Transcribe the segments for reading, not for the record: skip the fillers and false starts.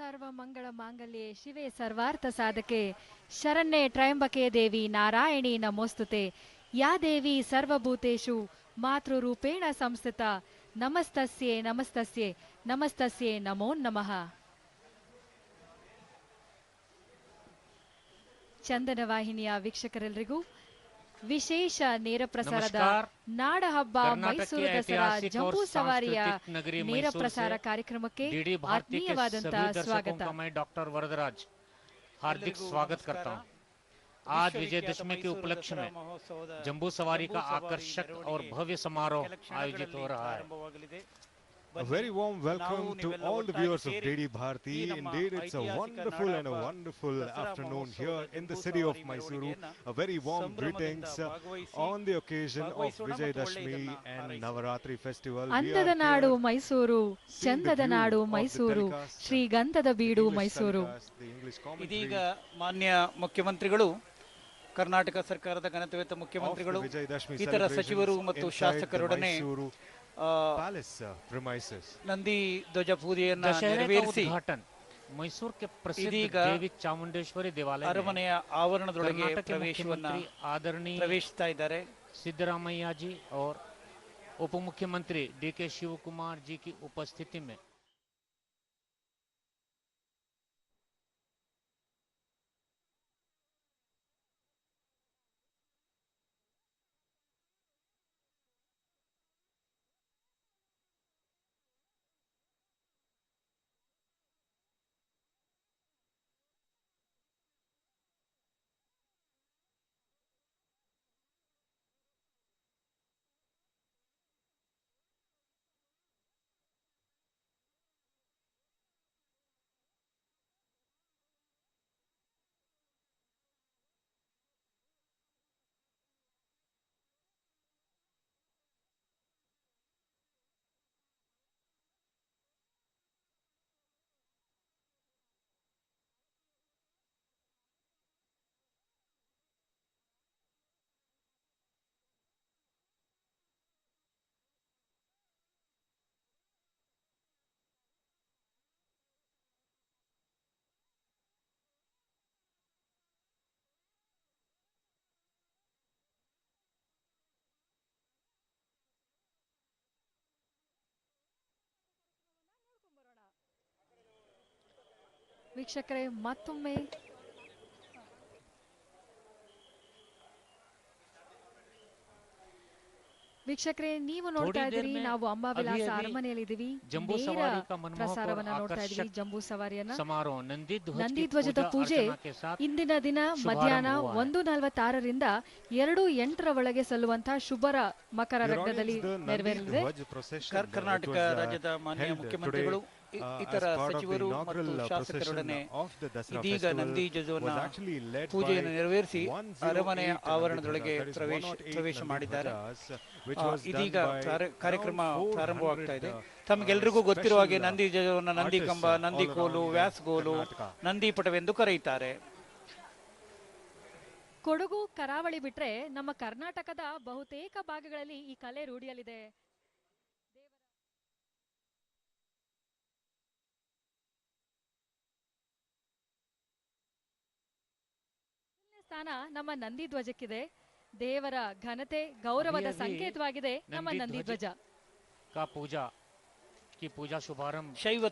ಸರ್ವಮಂಗಳ ಮಾಂಗಲ್ಯೆ ಶಿವೆ ಸರ್ವಾರ್ಥ ಸಾಧಕೆ ಶರಣ್ಯೆ ತ್ರಯಂಬಕೆ ದೇವಿ ನಾರಾಯಣಿ ನಮೋಸ್ತುತೆ ಯಾ ದೇವಿ ಸರ್ವಭೂತೇಷು ಮಾತೃರೂಪೇಣ ಸಂಸ್ಥಿತ ನಮಸ್ತಸ್ಯೆ ನಮಸ್ತಸ್ಯೆ ನಮಸ್ತಸ್ಯೆ ನಮೋ ನಮಃ. ಚಂದನ ವಾಹಿನಿಯ ವೀಕ್ಷಕರೆಲ್ಲರಿಗೂ ವಿಶೇಷ ನೇರ ಪ್ರಸಾರದ ನಾಡ ಹಬ್ಬ ಮೈಸೂರು ದಸರಾ ಜಂಬೂ ಸವಾರಿಯ ನೇರ ಪ್ರಸಾರ ಕಾರ್ಯಕ್ರಮಕ್ಕೆ ಆತ್ಮೀಯವಾದಂತಹ ಸ್ವಾಗತ. डॉक्टर वरदराज हार्दिक स्वागत करता हूं। आज विजयदशमी के उपलक्ष्य में जंबू सवारी का आकर्षक और भव्य समारोह आयोजित हो रहा है। A very warm welcome to all the viewers of DD Bharati. Indeed, it's a wonderful afternoon here in the city of Mysuru. A very warm greetings on the occasion of Vijayadashmi and Navaratri festival. ಅಂದದ ನಾಡು ಮೈಸೂರು, ಚಂದದ ನಾಡು ಮೈಸೂರು, ಶ್ರೀಗಂಧದ ಬೀಡು ಮೈಸೂರು. ಇದೀಗ ಮಾನ್ಯ ಮುಖ್ಯಮಂತ್ರಿಗಳು, ಕರ್ನಾಟಕ ಸರ್ಕಾರದ ಘನತೆಯುತ ಮುಖ್ಯಮಂತ್ರಿಗಳು, ಇತರ ಸಚಿವರು ಮತ್ತು ಶಾಸಕರೊಡನೆ ನಂದಿ ಧ್ವಜ ಪೂಜೆಯನ್ನ ನೆರವೇರಿಸಿ ಮೈಸೂರು के प्रसिद्ध देवी ಚಾಮುಂಡೇಶ್ವರಿ ದೇವಾಲಯ ಅರಮನೆಯ ಆವರಣದೊಳಗೆ ಪ್ರವೇಶಿಸ್ತಾ ಇದ್ದಾರೆ. सिद्धरामैया जी और उप मुख्यमंत्री DK शिव कुमार जी की उपस्थिति में ವೀಕ್ಷಕರೇ, ಮತ್ತೊಮ್ಮೆ ನೀವು ನೋಡ್ತಾ ಇದ್ದೀರಿ, ನಾವು ಅಂಬಾವಿಲಾಸ ಅರಮನೆಯಲ್ಲಿದ್ದೀವಿ. ಪ್ರಸಾರವನ್ನ ನೋಡ್ತಾ ಇದ್ದೀವಿ. ಜಂಬೂ ಸವಾರಿಯನ್ನ ನಂದಿ ಧ್ವಜದ ಪೂಜೆ ಇಂದಿನ ದಿನ ಮಧ್ಯಾಹ್ನ 1:46ರಿಂದ 2:08 ಒಳಗೆ ಸಲ್ಲುವಂತಹ ಶುಭರ ಮಕರ ಲಗ್ನದಲ್ಲಿ ನೆರವೇರಲಿದೆ. ಕರ್ನಾಟಕ ರಾಜ್ಯದ ಮಾನ್ಯ ಮುಖ್ಯಮಂತ್ರಿಗಳು, ಇತರ ಸಚಿವರು ಮತ್ತು ಶಾಸಕರೊಡನೆ ಇದೀಗ ನಂದಿ ಧ್ವಜವನ್ನ ಪೂಜೆಯನ್ನು ನೆರವೇರಿಸಿ ಅರಮನೆಯ ಆವರಣದೊಳಗೆ ಪ್ರವೇಶ ಮಾಡಿದ್ದಾರೆ. ಇದೀಗ ಕಾರ್ಯಕ್ರಮ ಪ್ರಾರಂಭವಾಗ್ತಾ ಇದೆ. ತಮಗೆಲ್ಲರಿಗೂ ಗೊತ್ತಿರುವ ಹಾಗೆ ನಂದಿ ಧ್ವಜವನ್ನು ನಂದಿ ಕಂಬ, ನಂದಿ ಕೋಲು, ವ್ಯಾಸಗೋಲು, ನಂದಿ ಪಟವೆಂದು ಕರೆಯುತ್ತಾರೆ. ಕೊಡಗು ಕರಾವಳಿ ಬಿಟ್ರೆ ನಮ್ಮ ಕರ್ನಾಟಕದ ಬಹುತೇಕ ಭಾಗಗಳಲ್ಲಿ ಈ ಕಲೆ ರೂಢಿಯಲ್ಲಿದೆ. ಸ್ಥಾನ ನಮ್ಮ ನಂದಿ ಧ್ವಜಕ್ಕಿದೆ. ದೇವರ ಘನತೆ, ಗೌರವದ ಸಂಕೇತವಾಗಿದೆ ನಮ್ಮ ನಂದಿ ಧ್ವಜ. ಪೂಜಾ ಶುಭಾರಂಭ. ಶೈವ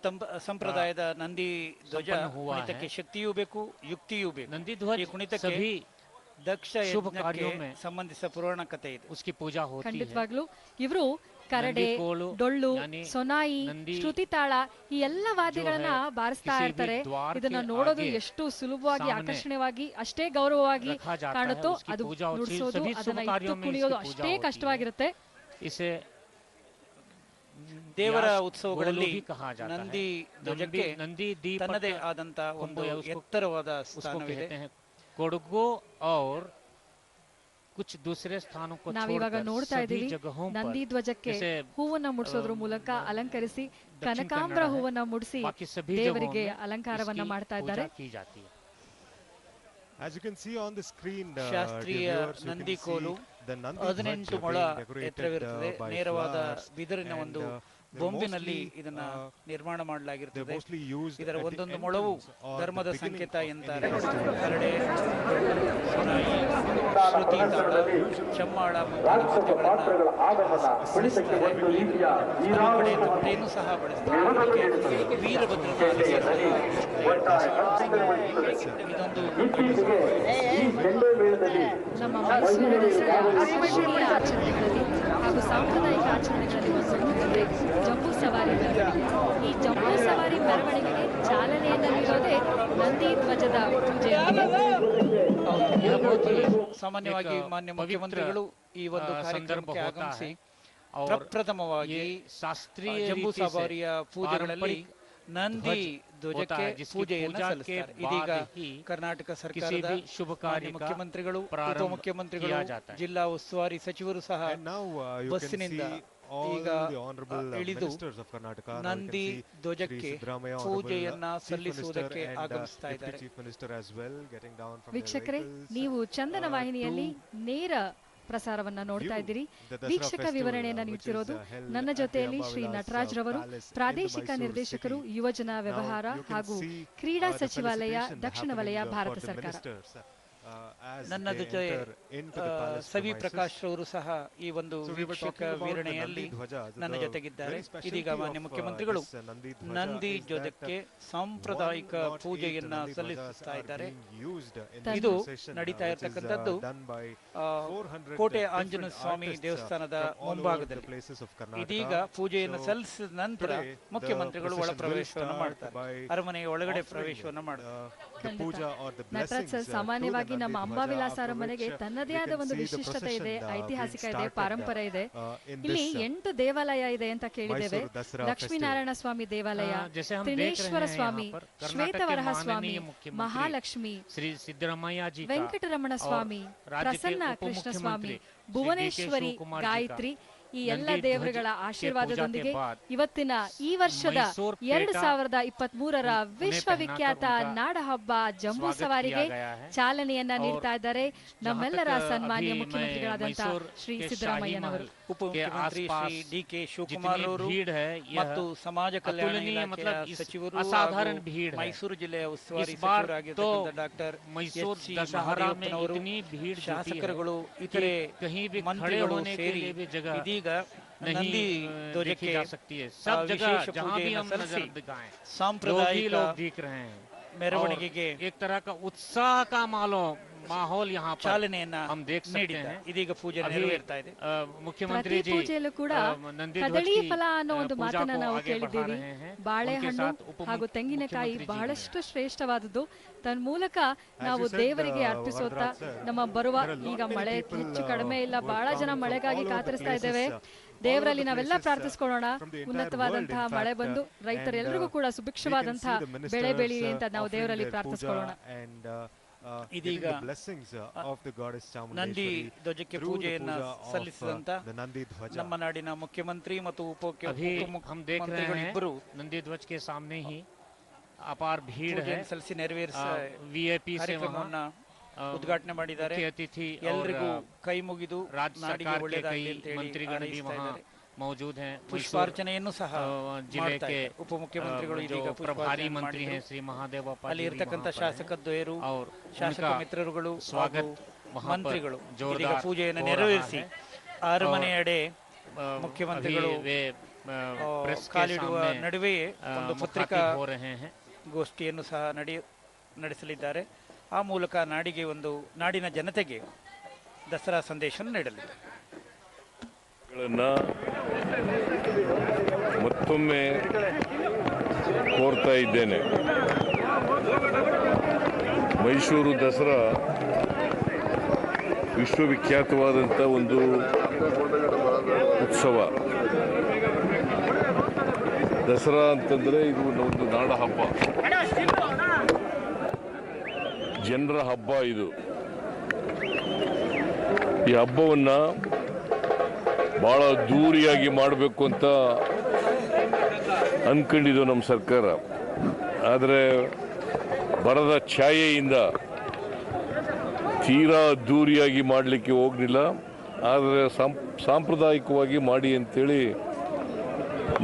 ಸಂಪ್ರದಾಯದ ನಂದಿ ಧ್ವಜ ಕುಣಿತಕ್ಕೆ ಶಕ್ತಿಯೂ ಬೇಕು, ಯುಕ್ತಿಯೂ ಬೇಕು. ನಂದಿ ಧ್ವಜ ಕುಣಿತಕ್ಕೆ ದಕ್ಷ ಯಜ್ಞಕ್ಕೆ ಸಂಬಂಧಿಸಿದ ಪುರಾಣ ಕಥೆ ಇದೆ. उसकी पूजा होती है. ಖಂಡಿತವಾಗ್ಲೂ ಇವರು ಕರಡೆ, ಡೊಳ್ಳು, ಸೊನಾಯಿ, ಶ್ರುತಿ ತಾಳ ಈ ಎಲ್ಲ ವಾದ್ಯಗಳನ್ನ ಬಾರಿಸ್ತಾ ಇರ್ತಾರೆ. ಇದನ್ನ ನೋಡೋದು ಎಷ್ಟು ಸುಲಭವಾಗಿ, ಆಕರ್ಷಣೀಯವಾಗಿ, ಅಷ್ಟೇ ಗೌರವವಾಗಿ ಕಾಣುತ್ತೋ ಅದು ನುಡಿಸೋದು, ಅದನ್ನ ಇಟ್ಟು ಕುಣಿಯೋದು ಅಷ್ಟೇ ಕಷ್ಟವಾಗಿರುತ್ತೆ. ದೇವರ ಉತ್ಸವಗಳಲ್ಲಿ ನಂದಿ ಧ್ವಜಕ್ಕೆ ತನ್ನದೇ ಆದಂತ ಒಂದು ಎತ್ತರವಾದ ಸ್ಥಾನವಿದೆ. ಕೊಡಗು और कुछ दूसरे स्थानों को ನಾವಿವಾಗ ನೋಡ್ತಾ ಇದ್ದೀವಿ, ನಂದಿ ಧ್ವಜಕ್ಕೆ ಹೂವನ್ನ ಮುಡಿಸೋದ್ರ ಮೂಲಕ ಅಲಂಕರಿಸಿ ಕನಕಾಂಬರ ಹೂವನ್ನ ಮುಡಿಸಿ ದೇವರಿಗೆ ಅಲಂಕಾರವನ್ನ ಮಾಡ್ತಾ ಇದ್ದಾರೆ. As you can see on the screen, ಶಾಸ್ತ್ರೀಯ ನಂದಿ ಕೋಲು 18 ಮೊಳ ಎತ್ತರವಿರುತ್ತದೆ. ನೇರವಾದ ಬಿದಿರಿನ ಒಂದು ಬೊಂಬಿನಲ್ಲಿ ಇದನ್ನ ನಿರ್ಮಾಣ ಮಾಡಲಾಗಿರುತ್ತದೆ. ಇದರ ಒಂದೊಂದು ಮೊಳವು ಧರ್ಮದ ಸಂಕೇತ ಎಂತಾರೆ. ಕರಡೆ, ಸೊನಾಯಿ, ಶ್ರುತಿ ತಾಳ, ಚಮ್ಮಾಳ ಮುಂತಾದ ವಾದ್ಯಗಳನ್ನು ಸಹ ಬಳಸ್ತಾರೆ. ವೀರಭದ್ರನ ನಮ್ಮ ಮೈಸೂರು ದಸರಾ ಆಕರ್ಷಣೀಯ ಆಚರಣೆಗಳಲ್ಲಿ ಹಾಗೂ ಸಾಂಪ್ರದಾಯಿಕ ಆಚರಣೆಗಳಲ್ಲಿ ಒಂದೊಂದು ಜಂಬೂ ಸವಾರಿ ಮೆರವಣಿಗೆ. ಈ ಜಂಬೂ ಸವಾರಿ ಮೆರವಣಿಗೆಗೆ ಚಾಲನೆಯನ್ನು ನೀಡೋದೇ ನಂದಿ ಧ್ವಜದ ಪೂಜೆ. ಸಾಮಾನ್ಯವಾಗಿ ಮಾನ್ಯ ಮುಖ್ಯಮಂತ್ರಿಗಳು ಈ ಒಂದು ಕಾರ್ಯಕ್ರಮಕ್ಕೆ ಆಗಮಿಸಿ ಪ್ರಪ್ರಥಮವಾಗಿ ಶಾಸ್ತ್ರೀಯ ಜಂಬೂ ಸವಾರಿಯ ಪೂಜೆಗಳಲ್ಲಿ ನಂದಿ ಧ್ವಜಕ್ಕೆ ಪೂಜೆಯನ್ನು ಸಲ್ಲಿಸುತ್ತಾರೆ. ಇದೀಗ ಕರ್ನಾಟಕ ಸರ್ಕಾರದ ಶುಭ ಕಾರ್ಯ ಮುಖ್ಯಮಂತ್ರಿಗಳು, ಉಪಮುಖ್ಯಮಂತ್ರಿಗಳು, ಜಿಲ್ಲಾ ಉಸ್ತುವಾರಿ ಸಚಿವರು ಸಹ ಬಸ್ಸಿನಿಂದ ಈಗ ಇಳಿದು ನಂದಿ ಧ್ವಜಕ್ಕೆ ಪೂಜೆಯನ್ನ ಸಲ್ಲಿಸುವುದಕ್ಕೆ ಆಗಮಿಸ್ತಾ ಇದ್ದಾರೆ. ವೀಕ್ಷಕರೇ, ನೀವು ಚಂದನ ವಾಹಿನಿಯಲ್ಲಿ ನೇರ ಪ್ರಸಾರವನ್ನ ನೋಡ್ತಾ ಇದ್ದೀರಿ. ವೀಕ್ಷಕ ವಿವರಣೆಯನ್ನ ನೀಡ್ತಿರೋದು ನನ್ನ ಜೊತೆಯಲ್ಲಿ ಶ್ರೀ ನಟರಾಜ್ ರವರು, ಪ್ರಾದೇಶಿಕ ನಿರ್ದೇಶಕರು, ಯುವಜನ ವ್ಯವಹಾರ ಹಾಗೂ ಕ್ರೀಡಾ ಸಚಿವಾಲಯ, ದಕ್ಷಿಣ ವಲಯ, ಭಾರತ ಸರ್ಕಾರ. ನನ್ನ ಜೊತೆ ಸವಿ ಪ್ರಕಾಶ್ ರವರು ಸಹ ಈ ಒಂದು ವೀಕ್ಷಕ ವಿವರಣೆಯಲ್ಲಿ ನನ್ನ ಜೊತೆಗಿದ್ದಾರೆ. ಇದೀಗ ಮಾನ್ಯ ಮುಖ್ಯಮಂತ್ರಿಗಳು ನಂದಿ ಧ್ವಜಕ್ಕೆ ಸಾಂಪ್ರದಾಯಿಕ ಪೂಜೆಯನ್ನ ಸಲ್ಲಿಸುತ್ತಾ ಇದ್ದಾರೆ. ಇದು ನಡೀತಾ ಇರತಕ್ಕಂಥದ್ದು ಕೋಟೆ ಆಂಜನೇಯ ಸ್ವಾಮಿ ದೇವಸ್ಥಾನದ ಮುಂಭಾಗದಲ್ಲಿ. ಇದೀಗ ಪೂಜೆಯನ್ನು ಸಲ್ಲಿಸಿದ ನಂತರ ಮುಖ್ಯಮಂತ್ರಿಗಳು ಒಳ ಪ್ರವೇಶವನ್ನು ಮಾಡ್ತಾರೆ, ಅರಮನೆಯ ಒಳಗಡೆ ಪ್ರವೇಶವನ್ನು ಮಾಡ್ತಾರೆ. ಸಾಮಾನ್ಯವಾಗಿ ನಮ್ಮ ಅಂಬಾವಿಲಾಸ ಅರಮನೆಗೆ ತನ್ನದೇ ಆದ ಒಂದು ವಿಶಿಷ್ಟತೆ ಇದೆ, ಐತಿಹಾಸಿಕ ಇದೆ, ಪಾರಂಪರೆ ಇದೆ. ಇಲ್ಲಿ 8 ದೇವಾಲಯ ಇದೆ ಅಂತ ಕೇಳಿದ್ದೇವೆ. ಲಕ್ಷ್ಮೀನಾರಾಯಣ ಸ್ವಾಮಿ ದೇವಾಲಯ, ತ್ರಿನೇಶ್ವರ ಸ್ವಾಮಿ, ಶ್ವೇತವರಹ ಸ್ವಾಮಿ, ಮಹಾಲಕ್ಷ್ಮಿ, ಶ್ರೀ ಸಿದ್ದರಾಮಯ್ಯ ಜಿ, ವೆಂಕಟರಮಣ ಸ್ವಾಮಿ, ಪ್ರಸನ್ನ ಕೃಷ್ಣ ಸ್ವಾಮಿ, ಭುವನೇಶ್ವರಿ, ಗಾಯತ್ರಿ, ಈ ಎಲ್ಲ ದೇವರುಗಳ ಆಶೀರ್ವಾದದೊಂದಿಗೆ ಇವತ್ತಿನ ಈ ವರ್ಷದ 2023ರ ವಿಶ್ವವಿಖ್ಯಾತ ನಾಡಹಬ್ಬ ಜಂಬೂ ಸವಾರಿಗೆ ಚಾಲನೆಯನ್ನ ನೀಡ್ತಾ ಇದ್ದಾರೆ ನಮ್ಮೆಲ್ಲರ ಸನ್ಮಾನ್ಯ ಮುಖ್ಯಮಂತ್ರಿಗಳಾದಂತಹ ಶ್ರೀ ಸಿದ್ದರಾಮಯ್ಯನವರು. ಉಪಮುಖ್ಯಮಂತ್ರಿ ಶ್ರೀ ಡಿ.ಕೆ. ಶಿವಕುಮಾರ್ ಅವರು ಮತ್ತು ಸಮಾಜ ಕಲ್ಯಾಣ ಇಲಾಖೆಯ ಸಚಿವರು, ಮೈಸೂರು ಜಿಲ್ಲೆಯ ಉಸ್ತುವಾರಿ ಸಚಿವರಾಗಿರ್ತಕ್ಕಂಥ ಡಾಕ್ಟರ್ ಅವರು, ಶಾಸಕರುಗಳು, ಇತರೆ ಮಂತ್ರಿಗಳು ಸೇರಿ ಇದೀಗ ನಂದಿ ಧ್ವಜಕ್ಕೆ ವಿಶೇಷ ಪೂಜೆಯನ್ನು ಸಲ್ಲಿಸಿ ಸಾಂಪ್ರದಾಯಿಕ ಮೆರವಣಿಗೆಗೆ उत्साह का माहौल यहाँ ಚಾಲನೆಯನ್ನ ನೀಡಿದ್ದಾರೆ. ಇದೀಗ ಪೂಜೆ ನೆರವೇರ್ತಾ ಇದೆ. ಮುಖ್ಯಮಂತ್ರಿ ಜಿ ಪೂಜೆಯಲ್ಲೂ ಕೂಡ ಕದಳಿ ಫಲ ಅನ್ನೋ ಒಂದು ಮಾತನ್ನ ನಾವು ಕೇಳಿದ್ದೀವಿ. ಬಾಳೆಹಣ್ಣು ಹಾಗೂ ತೆಂಗಿನಕಾಯಿ ಬಹಳಷ್ಟು ಶ್ರೇಷ್ಠವಾದದ್ದು. ತನ್ಮೂಲಕ ನಾವು ದೇವರಿಗೆ ಅರ್ಪಿಸೋತ ನಮ್ಮ ಬರುವ, ಈಗ ಮಳೆ ಹೆಚ್ಚು ಕಡಿಮೆ ಇಲ್ಲ, ಬಹಳ ಜನ ಮಳೆಗಾಗಿ ಕಾತರಿಸ್ತಾ ಇದ್ದೇವೆ. ದೇವರಲ್ಲಿ ನಾವೆಲ್ಲ ಪ್ರಾರ್ಥಿಸ್ಕೊಳ್ಳೋಣ, ಉನ್ನತವಾದಂತಹ ಮಳೆ ಬಂದು ರೈತರೆಲ್ಲರಿಗೂ ಕೂಡ ಸುಭಿಕ್ಷವಾದಂತಹ ಬೆಳೆ ಬೆಳೀಲಿ ಅಂತ ನಾವು ದೇವರಲ್ಲಿ ಪ್ರಾರ್ಥಿಸ್ಕೊಳ್ಳೋಣ. ಇದೀಗ ನಂದಿ ಧ್ವಜಕ್ಕೆ ಪೂಜೆಯನ್ನ ಸಲ್ಲಿಸಿದಂತ ನಮ್ಮ ನಾಡಿನ ಮುಖ್ಯಮಂತ್ರಿ ಮತ್ತು ಉಪಮುಖ್ಯಮಂತ್ರಿಗಳಿಬ್ಬರು ನಂದಿ ಧ್ವಜ ಕೆ ಸಾಮನೆ ಹಿ ಅಪಾರ ಭೀಡ್ ಹೈ ಸಲ್ಲಿಸಿ ನೆರವೇರಿಸಿ ವಿಐಪಿ ಕಾರ್ಯಕ್ರಮವನ್ನ ಉದ್ಘಾಟನೆ ಮಾಡಿದ್ದಾರೆ. ಎಲ್ಲರಿಗೂ ಕೈ ಮುಗಿದು ನಾಡಿಗೆ ಒಳ್ಳೆಯದಾಗಲಿ ಅಂತ ಹೇಳಿ मौजूद हैं. ಪುಷ್ಪಾರ್ಚನೆಯನ್ನು ಸಹ ಜಿಲ್ಲೆ के ಉಪಮುಖ್ಯಮಂತ್ರಿಗಳು ಇದೀಗ प्रभारी मंत्री हैं श्री महादेव ಅಲ್ಲಿ ಇರತಕ್ಕಂತ ಶಾಸಕದ್ವಯರು, ಶಾಸಕ ಮಿತ್ರರುಗಳು, ಸ್ವಾಗತ ಮಂತ್ರಿಗಳು ಇದೀಗ ಪೂಜೆಯನ್ನು ನೆರವೇರಿಸಿ ಅರಮನೆಯಡೆ ಮುಖ್ಯಮಂತ್ರಿಗಳು ಕಾಲಿಡುವ ನಡುವೆಯೇ ಒಂದು ಪತ್ರಿಕಾ ಗೋಷ್ಠಿಯನ್ನು ಸಹ ನಡೆಸಲಿದ್ದಾರೆ. ಆ ಮೂಲಕ ನಾಡಿಗೆ ಒಂದು ನಾಡಿನ ಜನತೆಗೆ ದಸರಾ ಸಂದೇಶ ನೀಡಲಿದೆ. ಮತ್ತೊಮ್ಮೆ ಕೋರ್ತಾ ಇದ್ದೇನೆ. ಮೈಸೂರು ದಸರಾ ವಿಶ್ವವಿಖ್ಯಾತವಾದಂಥ ಒಂದು ಉತ್ಸವ. ದಸರಾ ಅಂತಂದರೆ ಇದು ಒಂದು ನಾಡ ಹಬ್ಬ, ಜನರ ಹಬ್ಬ. ಇದು ಈ ಹಬ್ಬವನ್ನು ಭಾಳ ದೂರಿಯಾಗಿ ಮಾಡಬೇಕು ಅಂತ ಅಂದ್ಕೊಂಡಿದ್ದು ನಮ್ಮ ಸರ್ಕಾರ. ಆದರೆ ಬರದ ಛಾಯೆಯಿಂದ ತೀರಾ ದೂರಿಯಾಗಿ ಮಾಡಲಿಕ್ಕೆ ಹೋಗಲಿಲ್ಲ. ಆದರೆ ಸಾಂಪ್ರದಾಯಿಕವಾಗಿ ಮಾಡಿ ಅಂತೇಳಿ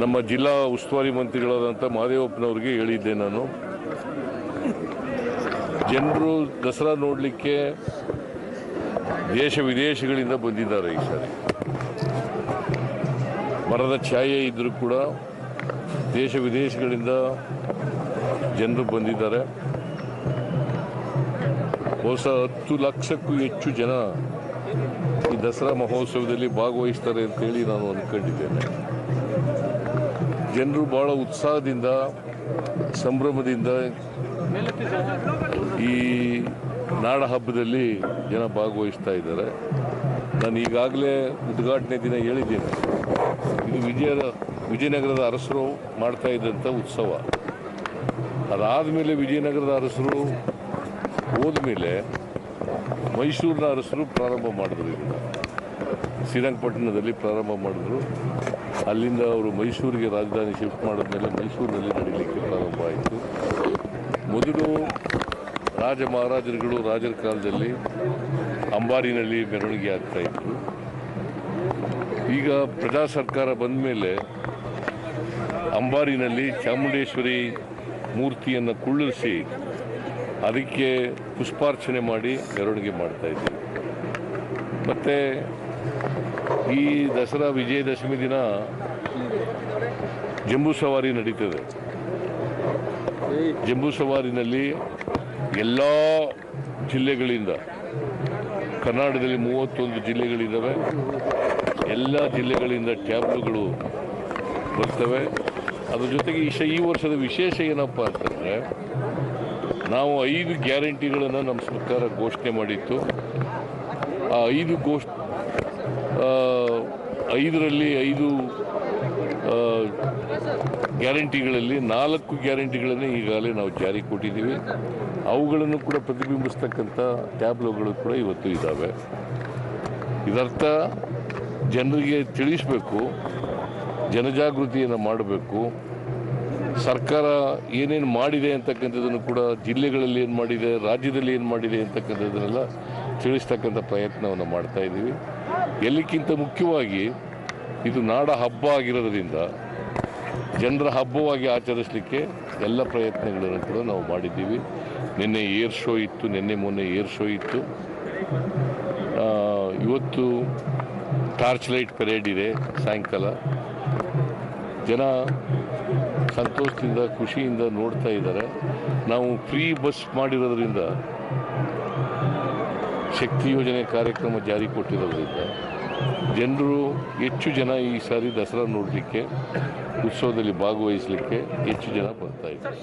ನಮ್ಮ ಜಿಲ್ಲಾ ಉಸ್ತುವಾರಿ ಮಂತ್ರಿಗಳಾದಂಥ ಮಹದೇವಪ್ಪನವ್ರಿಗೆ ಹೇಳಿದ್ದೆ ನಾನು, ಜನರು ದಸರಾ ನೋಡಲಿಕ್ಕೆ ದೇಶ ವಿದೇಶಗಳಿಂದ ಬಂದಿದ್ದಾರೆ. ಈ ಸಾರಿ ಮರದ ಛಾಯೆ ಇದ್ದರೂ ಕೂಡ ದೇಶ ವಿದೇಶಗಳಿಂದ ಜನರು ಬಂದಿದ್ದಾರೆ. ಹೊಸ 10 ಲಕ್ಷಕ್ಕೂ ಹೆಚ್ಚು ಜನ ಈ ದಸರಾ ಮಹೋತ್ಸವದಲ್ಲಿ ಭಾಗವಹಿಸ್ತಾರೆ ಅಂತೇಳಿ ನಾನು ಅಂದ್ಕೊಂಡಿದ್ದೇನೆ. ಜನರು ಬಹಳ ಉತ್ಸಾಹದಿಂದ ಸಂಭ್ರಮದಿಂದ ಈ ನಾಡ ಹಬ್ಬದಲ್ಲಿ ಜನ ಭಾಗವಹಿಸ್ತಾ ಇದ್ದಾರೆ. ನಾನು ಈಗಾಗಲೇ ಉದ್ಘಾಟನೆ ದಿನ ಹೇಳಿದ್ದೇನೆ, ಇದು ವಿಜಯನಗರದ ಅರಸರು ಮಾಡ್ತಾ ಇದ್ದಂಥ ಉತ್ಸವ. ಅದಾದಮೇಲೆ ವಿಜಯನಗರದ ಅರಸರು ಹೋದ್ಮೇಲೆ ಮೈಸೂರಿನ ಅರಸರು ಪ್ರಾರಂಭ ಮಾಡಿದ್ರು. ಇದನ್ನು ಶ್ರೀರಂಗಪಟ್ಟಣದಲ್ಲಿ ಪ್ರಾರಂಭ ಮಾಡಿದ್ರು. ಅಲ್ಲಿಂದ ಅವರು ಮೈಸೂರಿಗೆ ರಾಜಧಾನಿ ಶಿಫ್ಟ್ ಮಾಡಿದ್ಮೇಲೆ ಮೈಸೂರಿನಲ್ಲಿ ನಡೀಲಿಕ್ಕೆ ಪ್ರಾರಂಭ ಆಯಿತು. ಮೊದಲು ರಾಜ ಮಹಾರಾಜರುಗಳು ರಾಜರ ಕಾಲದಲ್ಲಿ ಅಂಬಾರಿನಲ್ಲಿ ಮೆರವಣಿಗೆ ಆಗ್ತಾ ಇತ್ತು. ಈಗ ಪ್ರಜಾ ಸರ್ಕಾರ ಬಂದ ಮೇಲೆ ಅಂಬಾರಿನಲ್ಲಿ ಚಾಮುಂಡೇಶ್ವರಿ ಮೂರ್ತಿಯನ್ನು ಕುಳ್ಳಿರಿಸಿ ಅದಕ್ಕೆ ಪುಷ್ಪಾರ್ಚನೆ ಮಾಡಿ ಮೆರವಣಿಗೆ ಮಾಡ್ತಾ ಇದ್ದೀವಿ. ಮತ್ತು ಈ ದಸರಾ ವಿಜಯದಶಮಿ ದಿನ ಜಂಬೂ ಸವಾರಿ ನಡೀತದೆ. ಜಂಬೂ ಸವಾರಿನಲ್ಲಿ ಎಲ್ಲ ಜಿಲ್ಲೆಗಳಿಂದ, ಕರ್ನಾಟಕದಲ್ಲಿ 31 ಜಿಲ್ಲೆಗಳಿದ್ದಾವೆ, ಎಲ್ಲ ಜಿಲ್ಲೆಗಳಿಂದ ಟ್ಯಾಬ್ಲುಗಳು ಬರ್ತವೆ. ಅದ್ರ ಜೊತೆಗೆ ಈ ವರ್ಷದ ವಿಶೇಷ ಏನಪ್ಪ ಅಂತಂದರೆ, ನಾವು 5 ಗ್ಯಾರಂಟಿಗಳನ್ನು ನಮ್ಮ ಸರ್ಕಾರ ಘೋಷಣೆ ಮಾಡಿತ್ತು. ಆ 5 ಗ್ಯಾರಂಟಿಗಳಲ್ಲಿ 4 ಗ್ಯಾರಂಟಿಗಳನ್ನು ಈಗಾಗಲೇ ನಾವು ಜಾರಿ ಕೊಟ್ಟಿದ್ದೀವಿ. ಅವುಗಳನ್ನು ಕೂಡ ಪ್ರತಿಬಿಂಬಿಸ್ತಕ್ಕಂಥ ಟ್ಯಾಬ್ಲೋಗಳು ಕೂಡ ಇವತ್ತು ಇದ್ದಾವೆ. ಇದರ್ಥ ಜನರಿಗೆ ತಿಳಿಸಬೇಕು, ಜನಜಾಗೃತಿಯನ್ನು ಮಾಡಬೇಕು. ಸರ್ಕಾರ ಏನೇನು ಮಾಡಿದೆ ಅಂತಕ್ಕಂಥದ್ದನ್ನು ಕೂಡ, ಜಿಲ್ಲೆಗಳಲ್ಲಿ ಏನು ಮಾಡಿದೆ, ರಾಜ್ಯದಲ್ಲಿ ಏನು ಮಾಡಿದೆ ಅಂತಕ್ಕಂಥದ್ದನ್ನೆಲ್ಲ ತಿಳಿಸ್ತಕ್ಕಂಥ ಪ್ರಯತ್ನವನ್ನು ಮಾಡ್ತಾ ಇದ್ದೀವಿ. ಎಲ್ಲಕ್ಕಿಂತ ಮುಖ್ಯವಾಗಿ ಇದು ನಾಡ ಹಬ್ಬ ಆಗಿರೋದ್ರಿಂದ ಜನರ ಹಬ್ಬವಾಗಿ ಆಚರಿಸಲಿಕ್ಕೆ ಎಲ್ಲ ಪ್ರಯತ್ನಗಳನ್ನು ಕೂಡ ನಾವು ಮಾಡಿದ್ದೀವಿ. ನಿನ್ನೆ ಏರ್ ಶೋ ಇತ್ತು, ಮೊನ್ನೆ ಏರ್ ಶೋ ಇತ್ತು. ಇವತ್ತು ಟಾರ್ಚ್ ಲೈಟ್ ಪೆರೇಡ್ ಇದೆ ಸಾಯಂಕಾಲ. ಜನ ಸಂತೋಷದಿಂದ ಖುಷಿಯಿಂದ ನೋಡ್ತಾ ಇದ್ದಾರೆ. ನಾವು ಫ್ರೀ ಬಸ್ ಮಾಡಿರೋದ್ರಿಂದ, ಶಕ್ತಿ ಯೋಜನೆ ಕಾರ್ಯಕ್ರಮ ಜಾರಿ ಕೊಟ್ಟಿರೋದ್ರಿಂದ ಜನರು ಹೆಚ್ಚು ಜನ ಈ ಸಾರಿ ದಸರಾ ನೋಡಲಿಕ್ಕೆ, ಉತ್ಸವದಲ್ಲಿ ಭಾಗವಹಿಸಲಿಕ್ಕೆ ಹೆಚ್ಚು ಜನ ಬರ್ತಾ ಇದ್ದಾರೆ.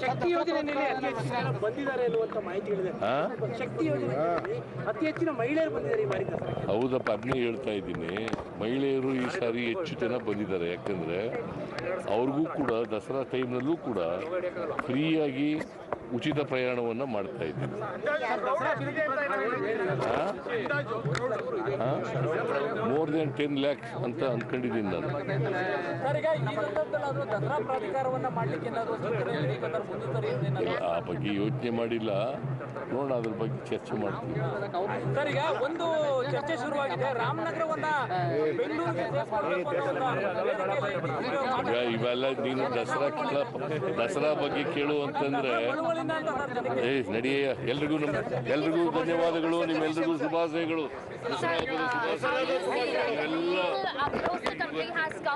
ಹೌದಪ್ಪ, ಅದನ್ನೇ ಹೇಳ್ತಾ ಇದ್ದೀನಿ. ಮಹಿಳೆಯರು ಈ ಸಾರಿ ಹೆಚ್ಚು ಜನ ಬಂದಿದ್ದಾರೆ. ಯಾಕಂದರೆ ಅವ್ರಿಗೂ ಕೂಡ ದಸರಾ ಟೈಮ್ನಲ್ಲೂ ಕೂಡ ಫ್ರೀಯಾಗಿ ಉಚಿತ ಪ್ರಯಾಣವನ್ನು ಮಾಡ್ತಾ ಇದ್ದೀವಿ. ಮೋರ್ ದೆನ್ 10 lakhs ಅಂತ ಅಂದ್ಕೊಂಡಿದ್ದೀನಿ ನಾನು. ಆ ಬಗ್ಗೆ ಯೋಚನೆ ಮಾಡಿಲ್ಲ, ನೋಡೋಣ, ಅದ್ರ ಬಗ್ಗೆ ಚರ್ಚೆ ಮಾಡ್ತೀವಿ. ಒಂದು ಚರ್ಚೆ ಶುರುವಾಗಿದೆ, ರಾಮನಗರವನ್ನ ಇವೆಲ್ಲ ನೀನು ದಸರಾ ಬಗ್ಗೆ ಕೇಳು ಅಂತಂದ್ರೆ ನಡೆಯ. ಎಲ್ರಿಗೂ ಧನ್ಯವಾದಗಳು, ನಿಮ್ಮೆಲ್ರಿಗೂ ಶುಭಾಶಯಗಳು. ದಸರಾ ಹಬ್ಬದ ಶುಭಾಶಯಗಳು.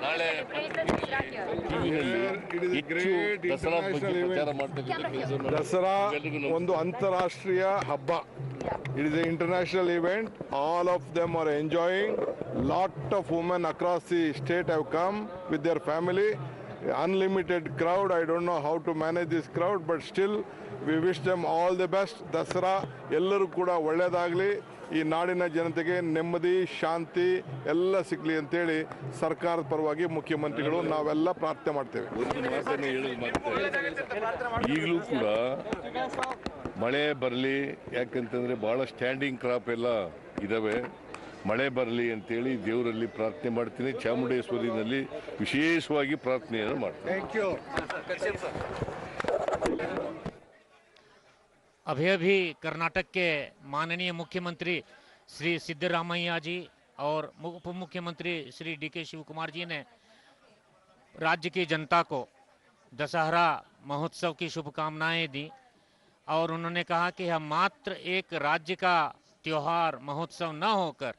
ನಾಳೆ ಟಿವಿನಲ್ಲಿ ಹೆಚ್ಚು ದಸರಾ ಬಗ್ಗೆ ಪ್ರಚಾರ ಮಾಡ್ತಕ್ಕಂಥ ಕೆಲಸ. ದಸರಾ ಒಂದು ಅಂತಾರಾಷ್ಟ್ರೀಯ ಹಬ್ಬ. It is an international event. All of them are enjoying. Lot of women across the state have come with their family. Unlimited crowd. I don't know how to manage this crowd, but still we wish them all the best. Dasara ಎಲ್ಲರೂ ಕೂಡ ಒಳ್ಳೆಯದಾಗಲಿ, ಈ ನಾಡಿನ ಜನತೆಗೆ ನೆಮ್ಮದಿ ಶಾಂತಿ ಎಲ್ಲ ಸಿಗಲಿ ಅಂತೇಳಿ ಸರ್ಕಾರದ ಪರವಾಗಿ ಮುಖ್ಯಮಂತ್ರಿಗಳು ನಾವೆಲ್ಲ ಪ್ರಾರ್ಥನೆ ಮಾಡ್ತೇವೆ. ಒಂದು ಮಾತನ್ನು ಹೇಳೋದು ಮತ್ತೆ, ಈಗಲೂ ಕೂಡ ಮಳೆ ಬರಲಿ, ಯಾಕಂತಂದರೆ ಭಾಳ ಸ್ಟ್ಯಾಂಡಿಂಗ್ ಕ್ರಾಪ್ ಎಲ್ಲ ಇದ್ದಾವೆ. ಮಳೆ ಬರಲಿ ಅಂತೇಳಿ ದೇವರಲ್ಲಿ ಪ್ರಾರ್ಥನೆ ಮಾಡ್ತೀನಿ. ಚಾಮುಂಡೇಶ್ವರಿನಲ್ಲಿ ವಿಶೇಷವಾಗಿ ಪ್ರಾರ್ಥನೆಯನ್ನು ಮಾಡ್ತೀನಿ. अभी कर्नाटक के माननीय मुख्यमंत्री श्री सिद्धरामैया जी और उप मुख्यमंत्री श्री DK शिव कुमार जी ने राज्य की जनता को दशहरा महोत्सव की शुभकामनाएं दी और उन्होंने कहा कि यह मात्र एक राज्य का त्योहार महोत्सव न होकर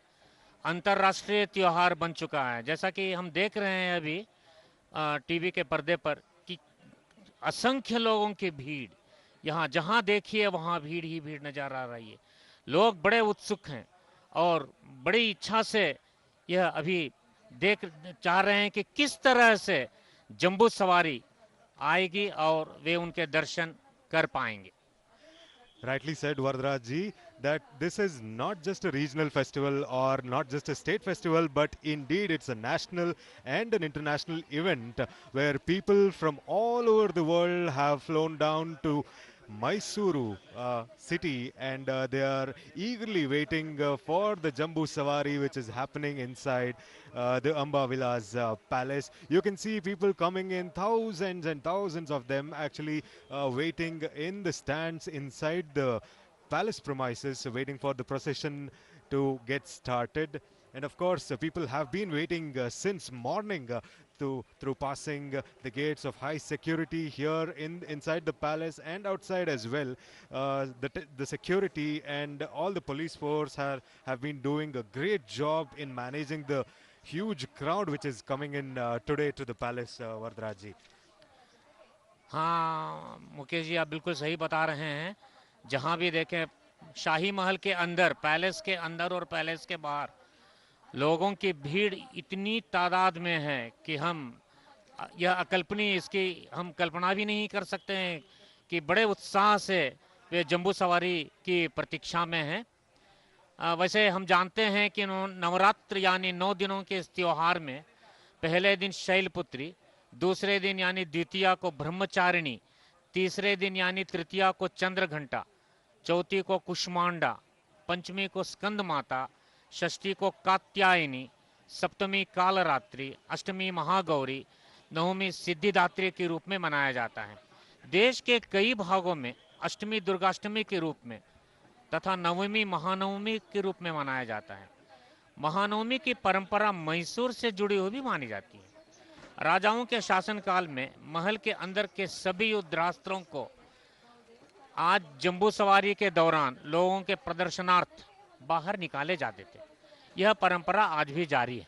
अंतर्राष्ट्रीय त्योहार बन चुका है। जैसा कि हम देख रहे हैं अभी टीवी के पर्दे पर कि असंख्य लोगों की भीड़, यहाँ जहाँ देखिए वहाँ भीड़ ही भीड़ नजर आ रही है। लोग बड़े उत्सुक हैं और बड़ी इच्छा से यह अभी देख चाह रहे हैं कि किस तरह से जंबू सवारी आएगी और वे उनके दर्शन कर पाएंगे। Rightly said, Varadaraj ji, that this is not just a regional festival or not just a state festival, but indeed it's a national and an international event where people from all over the world have flown down to Mysuru city, and they are eagerly waiting for the Jamboo Savari, which is happening inside the Amba Vilas palace. You can see people coming in, thousands and thousands of them actually waiting in the stands inside the palace premises, waiting for the procession to get started. And of course, people have been waiting since morning through passing the gates of high security here inside the palace and outside as well. The security and all the police force have been doing a great job in managing the huge crowd which is coming in today to the palace, Varadaraj ji. हाँ मुकेश जी, आप बिल्कुल सही बता रहे हैं। जहाँ भी देखें शाही महल के अंदर, पैलेस के अंदर और पैलेस के बाहर लोगों की भीड़ इतनी तादाद में है कि हम यह अकल्पनीय, इसकी हम कल्पना भी नहीं कर सकते हैं कि बड़े उत्साह से वे जंबू सवारी की प्रतीक्षा में हैं। वैसे हम जानते हैं कि नवरात्र यानी 9 दिनों के इस त्योहार में पहले दिन शैलपुत्री, दूसरे दिन यानी द्वितीया को ब्रह्मचारिणी, तीसरे दिन यानी तृतीया को चंद्रघंटा, चौथी को कुष्मांडा, पंचमी को स्कंद माता, षष्ठी को कात्यायनी, सप्तमी कालरात्रि, अष्टमी महागौरी, नवमी सिद्धिदात्री के रूप में मनाया जाता है। देश के कई भागों में अष्टमी दुर्गाष्टमी के रूप में तथा नवमी महानवमी के रूप में मनाया जाता है। महानवमी की परंपरा मैसूर से जुड़ी हुई भी मानी जाती है। राजाओं के शासनकाल में महल के अंदर के सभी युद्धास्त्रों को आज जंबू सवारी के दौरान लोगों के प्रदर्शनार्थ बाहर निकाले जाते थे। यह परंपरा आज भी जारी है।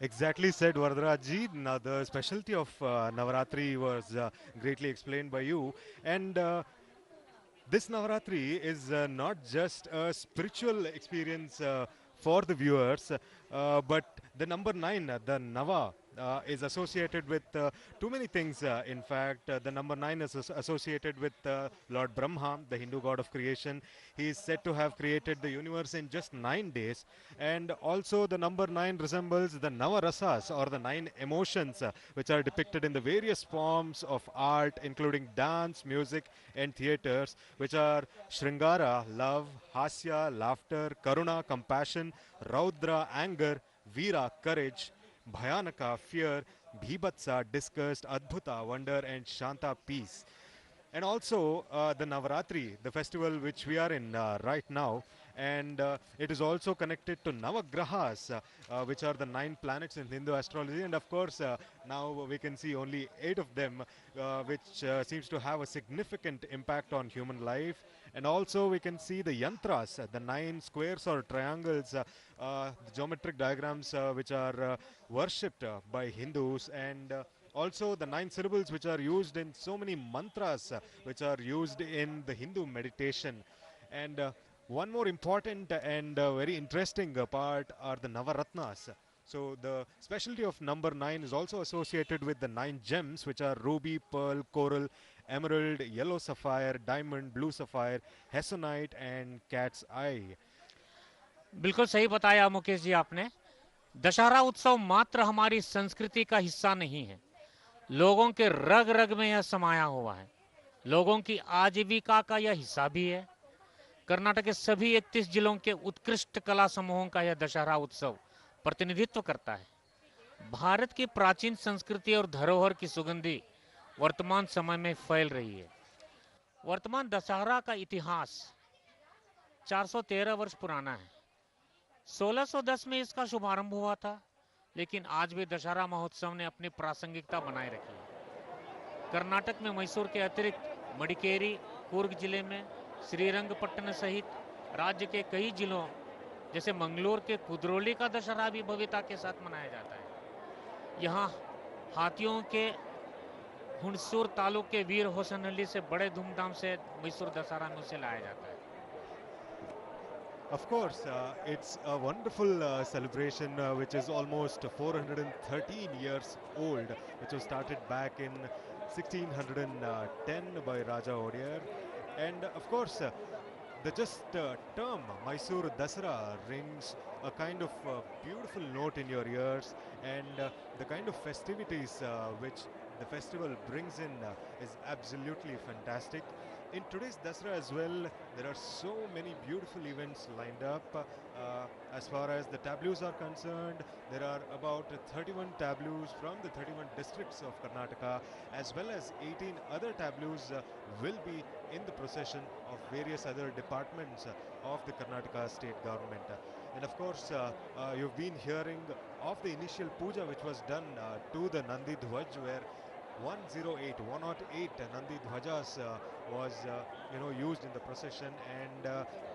Exactly said, Varadaraj ji. Now the specialty of Navaratri was greatly explained by you, and this Navaratri is not just a spiritual experience for the viewers, but the number 9, the Nava, is associated with too many things. In fact, the number 9 is associated with Lord Brahma, the Hindu god of creation. He is said to have created the universe in just 9 days. And also the number 9 resembles the Navarasas, or the 9 emotions, which are depicted in the various forms of art, including dance, music and theaters, which are Shringara, love, Hasya, laughter, Karuna, compassion, Raudra, anger, Veera, courage, Bhayanaka, fear, Bhibatsa, disgust, Adbhuta, wonder, and Shanta, peace. And also the Navaratri, the festival which we are in right now, and it is also connected to Navagrahas, which are the 9 planets in Hindu astrology. And of course, now we can see only 8 of them, which seems to have a significant impact on human life. And also we can see the yantras, the 9 squares or triangles, the geometric diagrams which are worshipped by Hindus, and also the 9 syllables which are used in so many mantras which are used in the Hindu meditation. And one more important and very interesting part are the Navaratnas. So the specialty of number 9 is also associated with the 9 gems, which are ruby, pearl, coral, emerald, yellow sapphire, diamond, blue sapphire, hessonite and cat's eye. बिल्कुल सही बताया मुकेश जी आपने। दशहरा उत्सव मात्र हमारी संस्कृति का हिस्सा नहीं है, लोगों के रग रग में यह समाया हुआ है। लोगों की आजीविका का यह हिस्सा भी है। कर्नाटक के सभी 31 जिलों के उत्कृष्ट कला समूहों का यह दशहरा उत्सव प्रतिनिधित्व करता है। भारत की प्राचीन संस्कृति और धरोहर की सुगंधी वर्तमान समय में फैल रही है। वर्तमान दशहरा का इतिहास 413 वर्ष पुराना है। 1610 में इसका शुभारंभ हुआ था। लेकिन आज भी दशहरा महोत्सव ने अपनी प्रासंगिकता बनाए रखी है। कर्नाटक में मैसूर के अतिरिक्त मडिकेरी, कूर्ग जिले में श्रीरंगपट्टन सहित राज्य के कई जिलों जैसे मंगलोर के कुद्रोली का दशहरा भी भव्यता के साथ मनाया जाता है। यहाँ हाथियों के हुणसूर तालुक के वीर होसनहल्ली से बड़े धूमधाम से मैसूर दशहरा में उसे लाया जाता है। Of course, it's a wonderful celebration which is almost 413 years old, which was started back in 1610 by Raja Odear. And of course, the term Mysuru Dasara rings a kind of beautiful note in your ears, and the kind of festivities which the festival brings in is absolutely fantastic. In today's Dasara as well, there are so many beautiful events lined up. As far as the tableaus are concerned, there are about 31 tableaus from the 31 districts of Karnataka, as well as 18 other tableaus will be in the procession of various other departments of the Karnataka state government. And of course, you've been hearing of the initial puja which was done to the Nandi Dhwaj, where 108 Nandi Dhwajas was used in the procession, and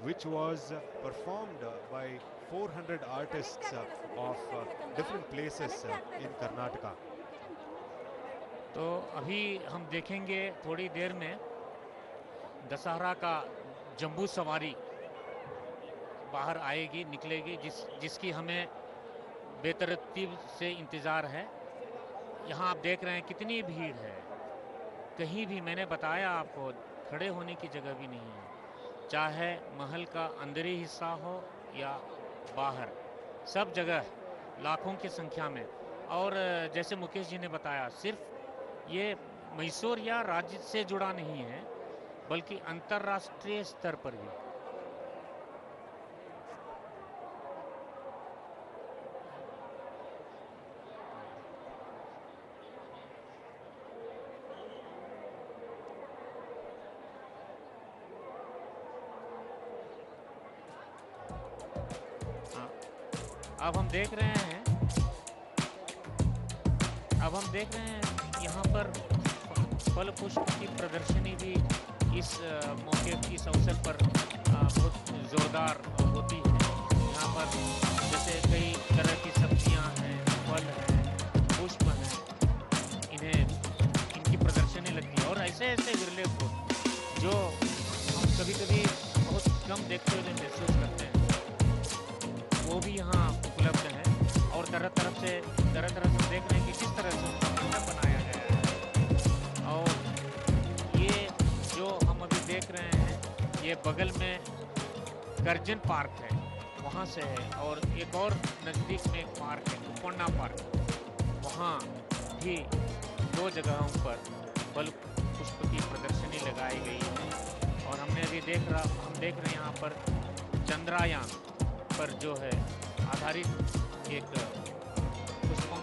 which was performed by 400 artists of different places in Karnataka. तो अभी हम देखेंगे थोड़ी देर में दशहरा का जम्बू सवारी बाहर आएगी, निकलेगी, जिसकी हमें बेतरतीब से इंतज़ार है। यहाँ आप देख रहे हैं कितनी भीड़ है, कहीं भी मैंने बताया आपको खड़े होने की जगह भी नहीं है, चाहे महल का अंदरी हिस्सा हो या बाहर, सब जगह लाखों की संख्या में। और जैसे मुकेश जी ने बताया, सिर्फ ये मैसूर या राज्य से जुड़ा नहीं है, बल्कि अंतर्राष्ट्रीय स्तर पर भी। अब हम देख रहे हैं यहाँ पर फल पुष्प की प्रदर्शनी भी इस मौके, इस अवसर पर बहुत जोरदार होती है। यहाँ पर जैसे कई तरह की सब्जियाँ हैं, फल हैं, पुष्प हैं, इनकी प्रदर्शनी लगती है। और ऐसे विरले फूल जो हम कभी-कभी बहुत कम देखते हुए महसूस करते हैं, वो भी यहाँ उपलब्ध है। और तरह तरह से देख रहे हैं कि किस तरह से उनका मंडप बनाया गया है। और ये जो हम अभी देख रहे हैं, ये बगल में गर्जन पार्क है, वहाँ से है। और एक और नज़दीक में एक पार्क है, कुपन्ना पार्क, वहाँ भी 2 जगहों पर फल पुष्प की प्रदर्शनी लगाई गई है। और हमने अभी देख रहे हैं यहाँ पर चंद्रयान पर जो है आधारित एक पुष्पों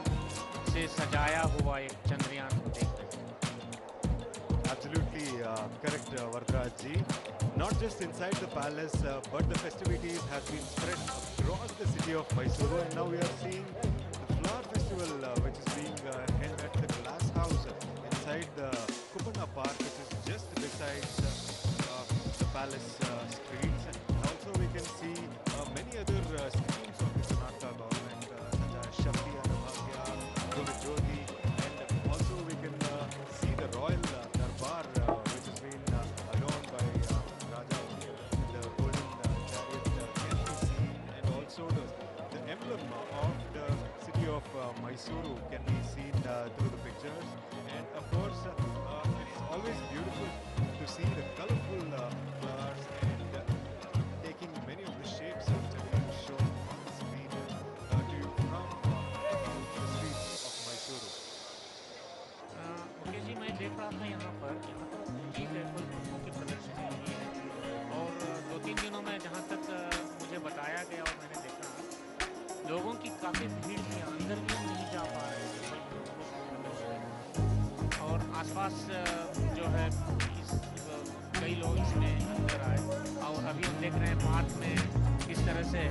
से सजाया हुआ एक चंद्रयान को देख रहे हैं। Absolutely correct, Varadaraj ji. Not just inside the palace, but the festivities have been spread across the city of Mysuru, and now we are seeing the flower festival which is being held at the Glass House inside the Kupanna Park, which is just beside the palace streets. And also we can see many other schemes of the Karnataka government, such as Shakti Anubhavya, Jyoti, and also we can see the royal darbar which has been adorned by Raja with the golden chariot can be seen, and also the emblem of the city of Mysuru can be seen through the pictures. And of course it's always beautiful to see the colorful flowers and taking many of the shapes which are being shown on the screen to you from the streets of Mysuru. Mukesh ji, मैं देख रहा था यहाँ पर ठीक है, फल पुष्पों की प्रदर्शनी हुई है। और 2-3 दिनों में जहाँ तक मुझे बताया गया और मैंने देखा, लोगों की काफ़ी भीड़ थी, अंदर भी नहीं जा पा रहे थे। और आसपास जो है कई लोग इसमें अंदर आए। और अभी हम देख रहे हैं पार्क में किस तरह से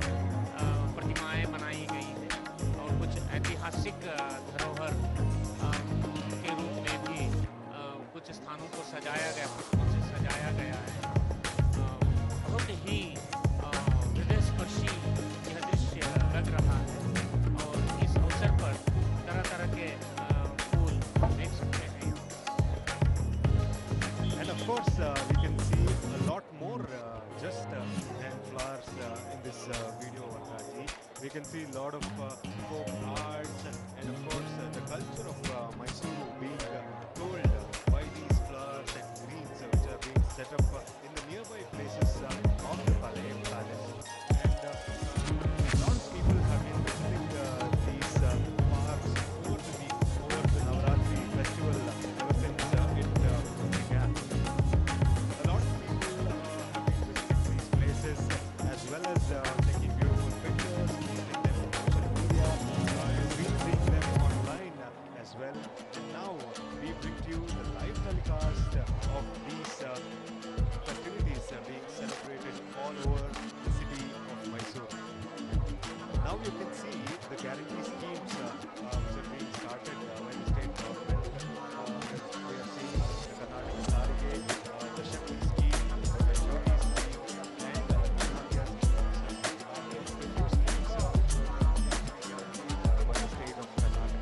प्रतिमाएं बनाई गई हैं और कुछ ऐतिहासिक धरोहर के रूप में भी कुछ स्थानों को सजाया गया, पुष्पों से सजाया गया है। बहुत ही हृदयस्पर्शी यह दृश्य लग रहा है और इस अवसर पर तरह तरह के फूल देख सकते हैं। And of course, we can see a lot more just than flowers in this video, Bharati. We can see a lot of folk arts and of course the culture of Mysuru being told by these flowers and greens which are being set up in the nearby places of the palace. And a lot of people have been visiting these parks over the week, over the Navaratri festival ever since it began. A lot of people have been visiting these places as well as taking beautiful pictures, posting them on social media. You've been seeing them online as well. And now we bring to you the live telecast of these festivities being celebrated all over the city of Mysuru. Now you can see the guarantee schemes which are being started by the state government. We are seeing the Karnataka Savari, the Shakti scheme, the Mysuru scheme, and the Karnataka schemes. The new schemes by the state of Karnataka.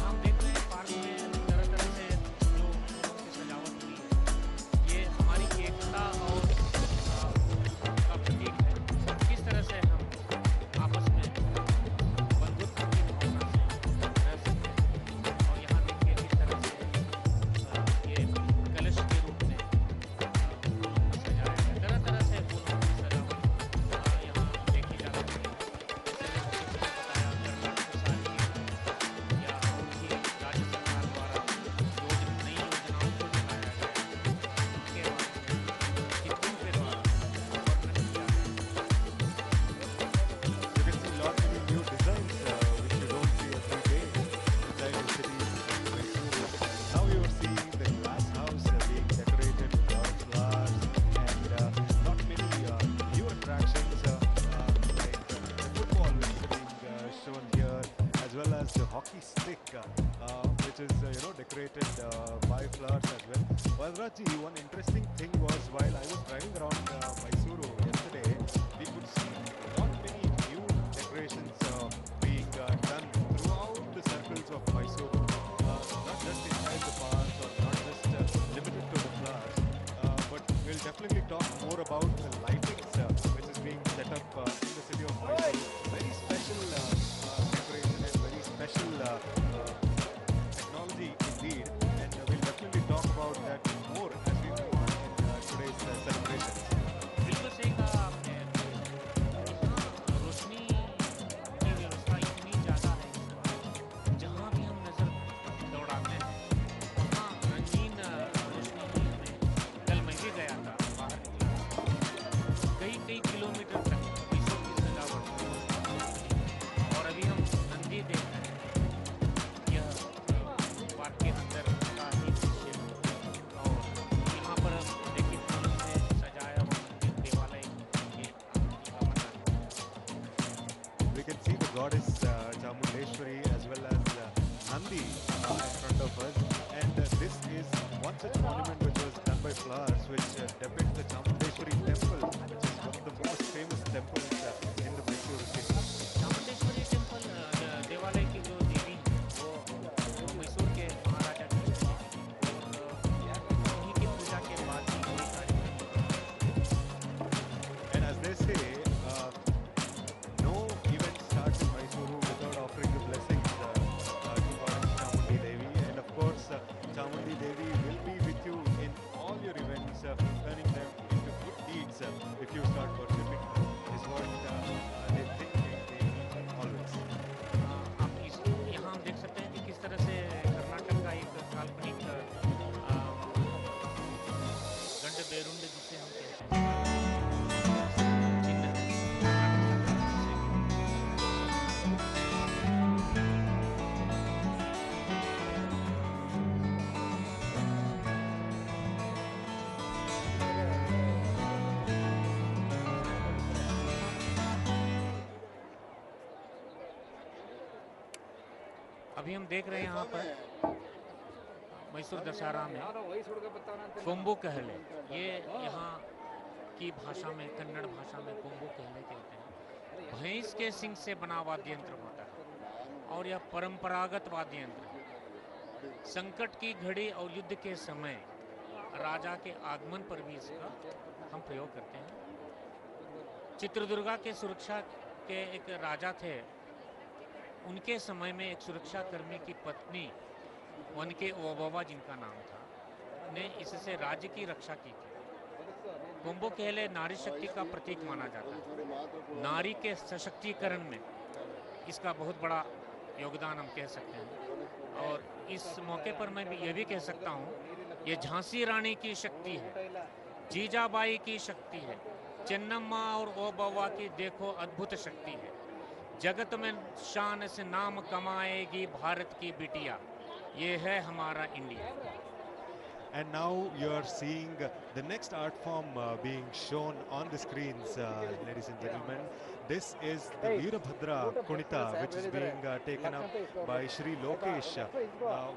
हम देख रहे हैं park में तरह तरह से जो फूलों की सजावट हुई है, ये हमारी एकता और का प्रतीक है। किस तरह से हम आपस में बंधुत्व की भावना से रह सकते हैं। और यहाँ देखिए किस तरह से ये कलश के रूप में सजाया है। तरह तरह से फूलों की सजावट यहाँ देखी जा सकती है। जैसे मैंने बताया कर्नाटक सारी या उनकी राज्य सरकार द्वारा नई योजनाओं को दिखाया गया है, उनके बारे में चित्रों के द्वारा वर्णन किया है। You can see lot many new designs which you don't see every day inside the city of Mysuru. Now you are seeing the glass house being decorated with lot of flowers and not many new attractions like the football which is being shown here as well as the hockey stick which is decorated by flowers as well. Bharati, one interesting thing was while I was driving around Mysuru yesterday, we could see not many new decorations being done throughout the circles of Mysuru. Not just inside the parks or not just limited to the flowers, but we'll definitely talk more about the lightings which is being set up in the city of Mysuru. Very special decoration and very special technology indeed, and we'll definitely talk about that more as we move on in today's celebrations. बिल्कुल सही कहा आपने। रोशनी की व्यवस्था इतनी ज़्यादा है इस बार, जहाँ भी हम नज़र दौड़ाते हैं वहाँ रंगीन रोशनी ही हमें कल मैं भी गया था बाहर निकला, कई कई किलोमीटर तक शीशों की सजावट और अभी हम नंदी देख रहे हैं। यह पार्क के अंदर का ही दृश्य है और यहाँ पर देखिए फूलों से सजाया हुआ मंदिर देवालय ये का बना है। We can see the goddess Chamundeshwari as well as Nandi in front of us, and this is one such monument which was done by flowers which depicts the Chamundeshwari temple, which is one of the most famous temples in the Mysuru city. Chamundeshwari temple देवालय की जो देवी है वो मैसूर के महाराजा की देवी है और उन्हीं की पूजा के बाद ही कोई कार्यक्रम होता है। And as they say, no event starts in Mysuru without offering the blessings to Goddess Chamundi Devi. And of course, Chamundi Devi will be with you in all your events, turning them into good deeds if you अभी हम देख रहे हैं यहाँ पर मैसूर दशहरा में combo कहले, ये यहाँ की भाषा में, कन्नड़ भाषा में कोम्बो कहले कहते हैं। भैंस के सिंग से बना वाद्य यंत्र होता है और यह परंपरागत वाद्य यंत्र है। संकट की घड़ी और युद्ध के समय राजा के आगमन पर भी इसका हम प्रयोग करते हैं। चित्रदुर्गा के सुरक्षा के एक राजा थे, उनके समय में एक सुरक्षा कर्मी की पत्नी वन के ओबावा जिनका नाम था, ने इससे राज्य की रक्षा की थी। कोम्बो कहले नारी शक्ति का प्रतीक माना जाता है। नारी के सशक्तिकरण में इसका बहुत बड़ा योगदान हम कह सकते हैं। और इस मौके पर मैं ये भी कह सकता हूँ, ये झांसी रानी की शक्ति है, जीजाबाई की शक्ति है, चेन्नम्मा और ओबावा की देखो अद्भुत शक्ति है। जगत में शान से नाम कमाएगी भारत की बिटिया, ये है हमारा India. And now you're seeing the next art form being shown on the screens, ladies and gentlemen. This is the Veerabhadra Kunita, which is being taken up by Shri Lokesh,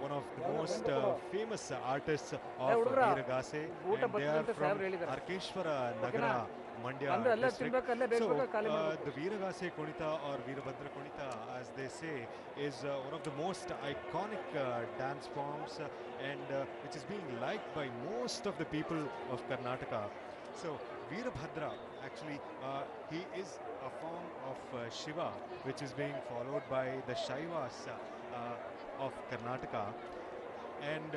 one of the most famous artists of Veeragase, and they are from Arkeshwara Nagara, Mandya district. So the Veeragase Kunita or Veerabhadra Kunita, as they say, is one of the most iconic dance forms and which is being liked by most of the people of Karnataka. So Veerabhadra, actually he is a form of Shiva, which is being followed by the Shaivas of Karnataka, and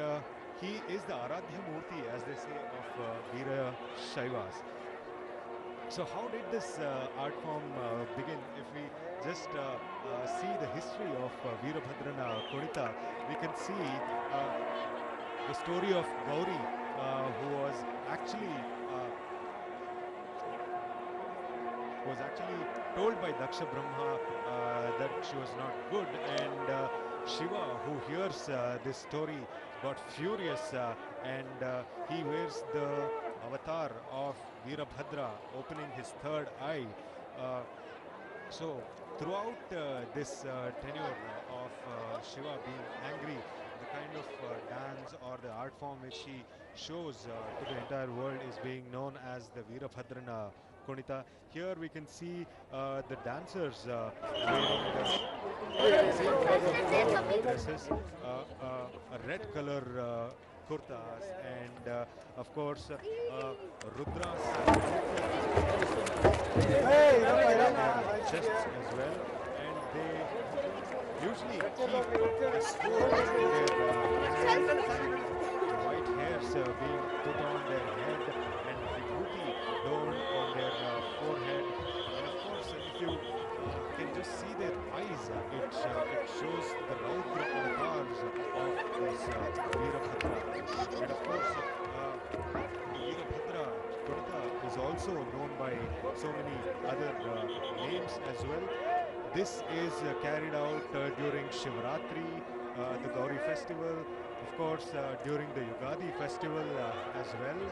he is the Aradhya Murti, as they say, of Veera Shaivas. So how did this art form begin? If we just see the history of Veerabhadrana Kunita, we can see the story of Gauri, who was actually told by Daksha Brahma that she was not good, and Shiva, who hears this story, got furious and he wears the avatar of Veerabhadra, opening his third eye. So throughout this tenure of Shiva being angry, the kind of dance or the art form which he shows to the entire world is being known as the Veerabhadrana Kunita. Here we can see the dancers wearing dresses, a red color kurtas, and of course Rudras chests as well, and they usually keep a sword in their white hairs being put on their head, and vibhuti adorned on their forehead, and of course if you can just see their eyes, it shows the Raudra avatars of this Veerabhadra. And of course the Veerabhadra Kunita is also known by so many other names as well. This is carried out during Shivratri, the Gauri festival, of course during the Yugadi festival as well.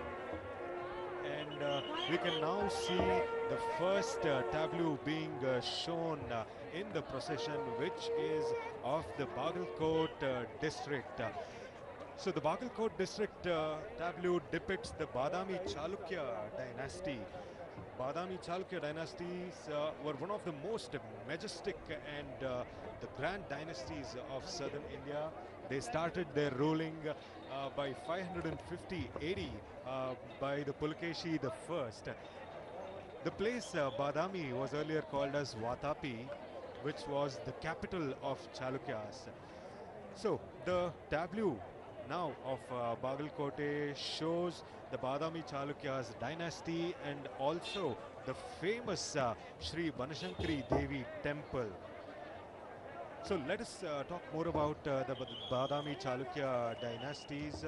And we can now see the first tableau being shown in the procession, which is of the Bagalkot district. So the Bagalkot district tableau depicts the Badami Chalukya dynasty. Badami Chalukya dynasties were one of the most majestic and the grand dynasties of southern India. They started their ruling by 550 AD by the Pulakeshi the First. The place Badami was earlier called as Vatapi, which was the capital of Chalukyas. So the tableau now of Bagalkote shows the Badami Chalukyas dynasty and also the famous Sri Banashankari Devi temple. So let us talk more about the Badami Chalukya dynasties.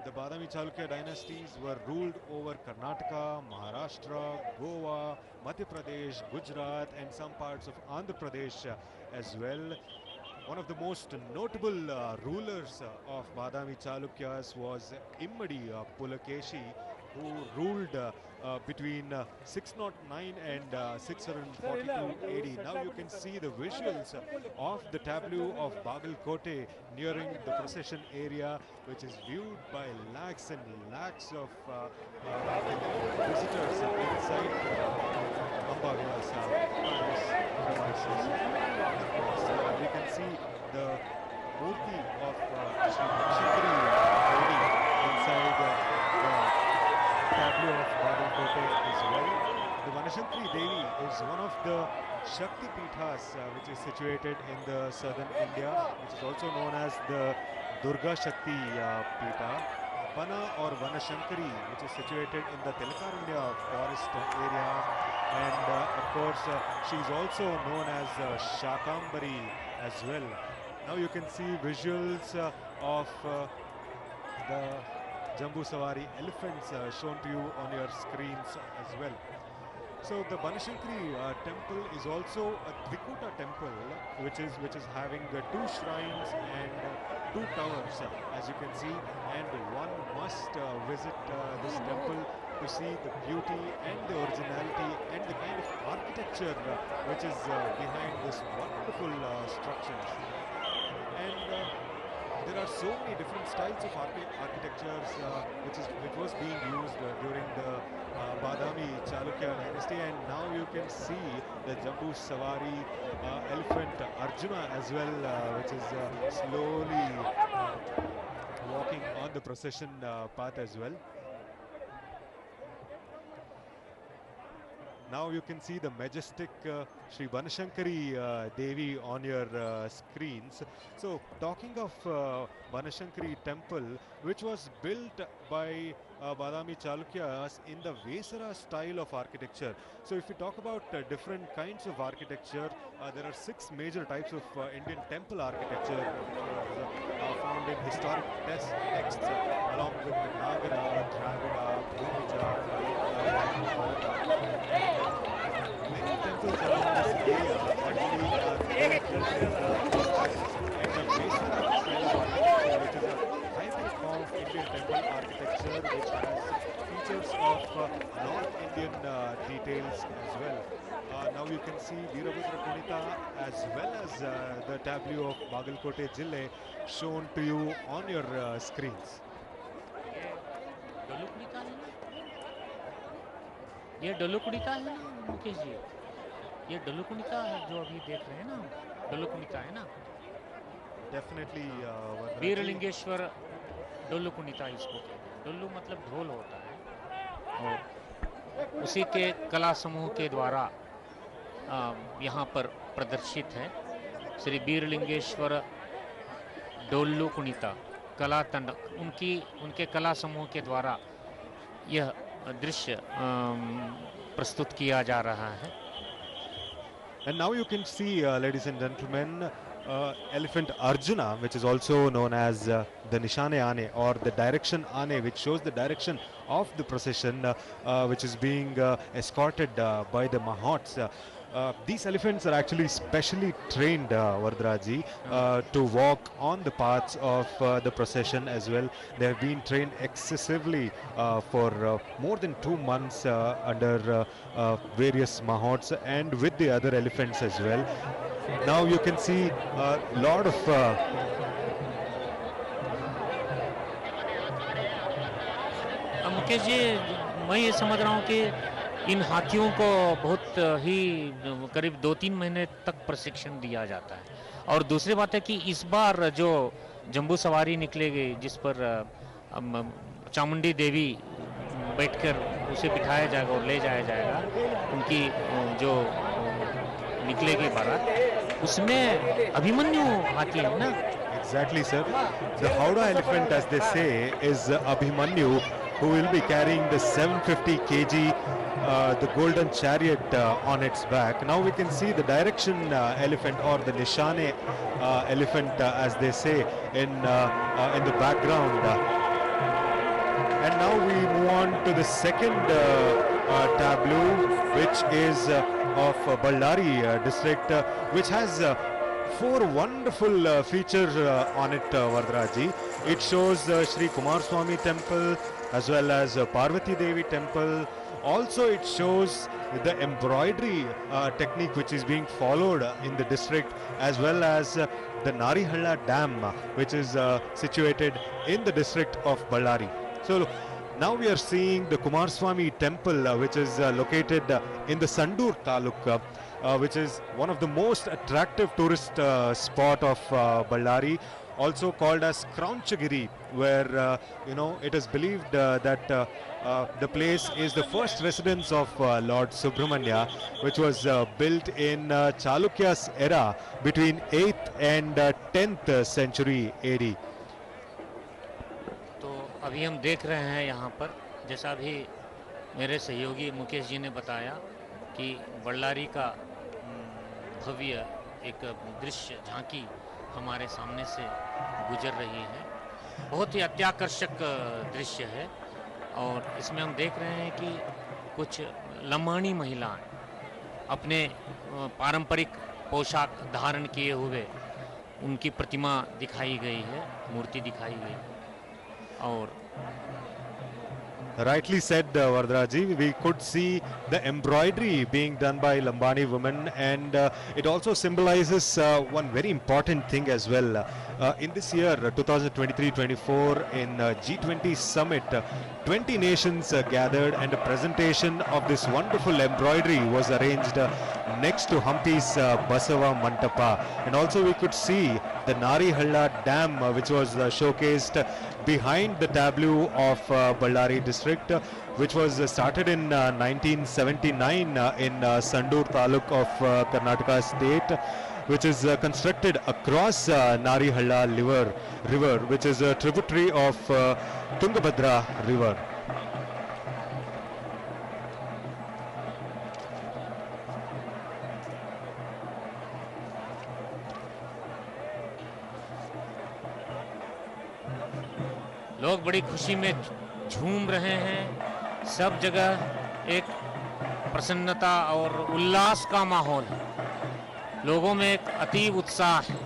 The Badami Chalukya dynasties were ruled over Karnataka, Maharashtra, Goa, Madhya Pradesh, Gujarat, and some parts of Andhra Pradesh as well. One of the most notable rulers of Badami Chalukyas was Immadi Pulakeshi, who ruled between 609 and 642 AD. Now you can see the visuals of the tableau of Bagalkote nearing the procession area, which is viewed by lakhs and lakhs of visitors inside Amba Vilasa palace premises. We can see the Murti of Shri Shankari Devi inside the tableau of Bagalkote as well. The Vanashankari Devi is one of the Shakti Pithas which is situated in the southern India, which is also known as the Durga Shakti Pitha. Vana or Vanashankari, which is situated in the Telecast forest area, and of course she is also known as Shakambari as well. Now you can see visuals of the Jamboo Savari elephants shown to you on your screens as well. So the Banashankari temple is also a Trikuta temple, which is having 2 shrines and 2 towers, as you can see, and one must visit this temple to see the beauty and the originality and the kind of architecture which is behind this wonderful structures. And there are so many different styles of architectures which was being used during the Badami Chalukya dynasty, and now you can see the Jamboo Savari elephant Arjuna as well, which is slowly walking on the procession path as well. Now you can see the majestic Sri Banashankari Devi on your screens. So talking of Banashankari temple, which was built by Badami Chalukyas in the Vesara style of architecture. So if we talk about different kinds of architecture, there are 6 major types of Indian temple architecture found in historic texts along with the Nagara, Dravida, Bhumija, many temples around this area actually are built in the Vesara style of architecture, which is a hybrid form of Indian temple architecture which has features of North Indian details as well. Now you can see Veerabhadra Kunita as well as the tableau of Bagalkote Jille shown to you on your screens. ये डोलुकुणिका है ना मुकेश जी, ये डोलुकुणिका जो अभी देख रहे हैं ना, डोलुकुणिका है ना, डेफिनेटली वीरलिंगेश्वर डोलुकुणिका इसको कहते हैं। डोलु मतलब ढोल होता है, और उसी के कला समूह के द्वारा यहाँ पर प्रदर्शित है श्री वीरलिंगेश्वर डोलुकुणिका कला तंड, उनके कला समूह के द्वारा यह दृश्य प्रस्तुत किया जा रहा है। And now you can see, ladies and gentlemen, elephant Arjuna, which is also known as the Nishane Ane or the direction Ane, which shows the direction of the procession, which is being escorted by the Mahots. These elephants are actually specially trained, Vardraji, to walk on the paths of the procession as well. They have been trained excessively for more than 2 months under various Mahots and with the other elephants as well. Now you can see a lot of Mukesh ji, मैं ये समझ रहा हूँ कि इन हाथियों को बहुत ही करीब 2-3 महीने तक प्रशिक्षण दिया जाता है। और दूसरी बात है कि इस बार जो जंबू सवारी निकलेगी, जिस पर चामुंडी देवी बैठकर उसे बिठाया जाएगा और ले जाया जाएगा, उनकी जो निकलेगी बारात, उसमें अभिमन्यु हाथी है ना? Exactly, sir. The Howrah elephant, as they say, is Abhimanyu, who will be carrying the 750 kg the golden chariot on its back. Now we can see the direction elephant or the Nishane elephant, as they say, in the background. And now we move on to the second tableau, which is of Ballari district, which has 4 wonderful features on it, Vardraji. It shows Sri Kumaraswamy temple, as well as Parvati Devi temple. Also, it shows the embroidery technique which is being followed in the district, as well as the Narihalla Dam, which is situated in the district of Ballari. So now we are seeing the Kumaraswamy temple, which is located in the Sandur Taluk, which is one of the most attractive tourist spot of Ballari, also called as Kraunchagiri, where it is believed that the place is the first residence of Lord Subramanya, which was built in Chalukya's era between 8th and 10th century AD. तो अभी हम देख रहे हैं यहाँ पर, जैसा भी मेरे सहयोगी मुकेश जी ने बताया कि बल्लारी का भव्य एक दृश्य झांकी हमारे सामने से गुजर रही है। बहुत ही अत्याकर्षक दृश्य है और इसमें हम देख रहे हैं कि कुछ लम्हानी महिलाएं अपने पारंपरिक पोशाक धारण किए हुए उनकी प्रतिमा दिखाई गई है, मूर्ति दिखाई गई। और Rightly said, Vardaraji, we could see the embroidery being done by Lambani women, and it also symbolizes one very important thing as well. In this year, 2023-24, in G20 summit, 20 nations gathered, and a presentation of this wonderful embroidery was arranged next to Hampi's Basava Mantapa. And also we could see the Narihalla Dam, which was showcased behind the tableau of Ballari district, which was started in 1979 in Sandur Taluk of Karnataka state, which is constructed across Narihalla river, which is a tributary of Tungabhadra river. लोग बड़ी खुशी में झूम रहे हैं, सब जगह एक प्रसन्नता और उल्लास का माहौल है, लोगों में एक अतीब उत्साह है।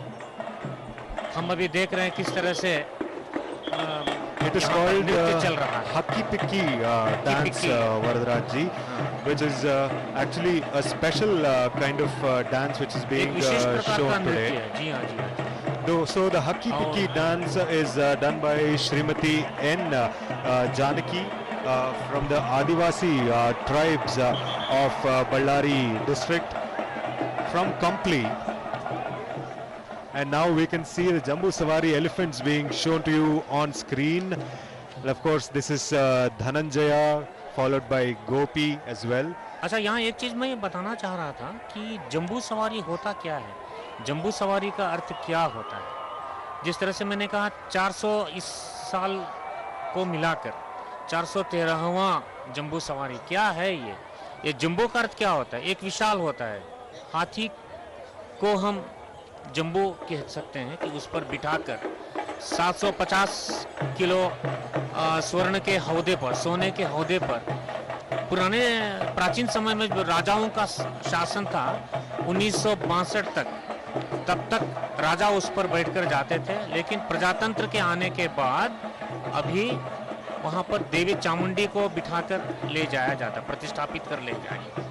हम अभी देख रहे हैं किस तरह से It is called Hakki Pikki dance, Vardaraji, which is actually a special kind of dance which is being shown today. So the Hakki Pikki dance is done by Srimati N. Janaki from the Adivasi tribes of Ballari district from Kampli. And now we can see the Jamboo Savari elephants being shown to you on screen. And of course, this is Dhananjaya, followed by Gopi as well. अच्छा, यहाँ एक चीज मैं बताना चाह रहा था कि जंबू सवारी होता क्या है, जंबू सवारी का अर्थ क्या होता है। जिस तरह से मैंने कहा 400 इस साल को मिलाकर 413वां जंबू सवारी क्या है ये जंबू का अर्थ क्या होता है, एक विशाल होता है। हाथी को हम जंबू कह सकते हैं कि उस पर बिठाकर 750 किलो स्वर्ण के हौदे पर, सोने के हौदे पर, पुराने प्राचीन समय में जो राजाओं का शासन था 1962 तक, तब तक राजा उस पर बैठकर जाते थे। लेकिन प्रजातंत्र के आने के बाद अभी वहां पर देवी चामुंडी को बिठाकर ले जाया जाता, प्रतिष्ठापित कर ले जाएंगे।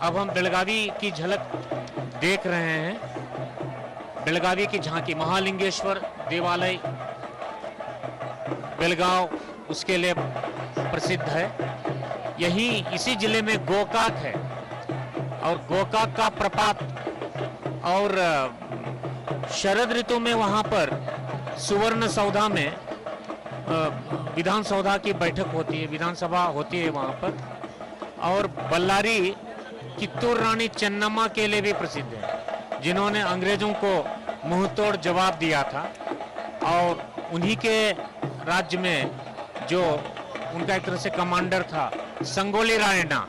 अब हम बेलगावी की झलक देख रहे हैं, बेलगावी की झांकी, महालिंगेश्वर देवालय बेलगांव उसके लिए प्रसिद्ध है। यही इसी जिले में गोकाक है और गोकाक का प्रपात, और शरद ऋतु में वहां पर सुवर्ण सौधा में विधान सौधा की बैठक होती है, विधानसभा होती है वहां पर। और बल्लारी कित्तूर रानी चन्नम्मा के लिए भी प्रसिद्ध है, जिन्होंने अंग्रेजों को मुंहतोड़ जवाब दिया था। और उन्हीं के राज्य में जो उनका एक तरह से कमांडर था संगोली रायण्णा,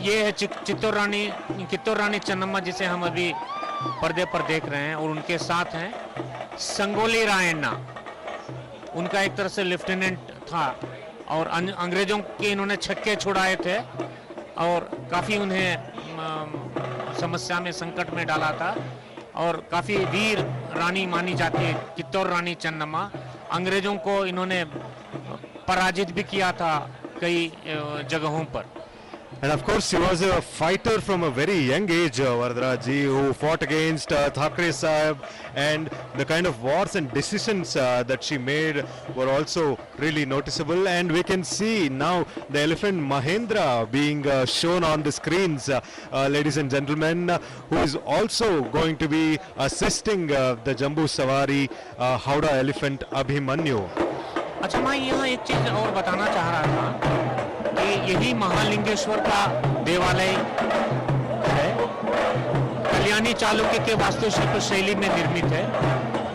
ये है कित्तूर रानी चन्नम्मा जिसे हम अभी पर्दे पर देख रहे हैं, और उनके साथ हैं संगोली रायण्णा, उनका एक तरह से लेफ्टिनेंट था। और अंग्रेजों के इन्होंने छक्के छुड़ाए थे और काफी उन्हें समस्या में, संकट में डाला था। और काफी वीर रानी मानी जाती है कित्तूर रानी चन्नम्मा, अंग्रेजों को इन्होंने पराजित भी किया था कई जगहों पर। And of course, she was a fighter from a very young age, Varadraji, who fought against Thakre Sahib, and the kind of wars and decisions that she made were also really noticeable. And we can see now the elephant Mahendra being shown on the screens, ladies and gentlemen, who is also going to be assisting the Jamboo Savari Howdah elephant Abhimanyu. अच्छा, मैं यहाँ एक चीज और बताना चाह रहा था कि यही महालिंगेश्वर का देवालय है, कल्याणी चालुक्य के वास्तुशिल्प शैली में निर्मित है,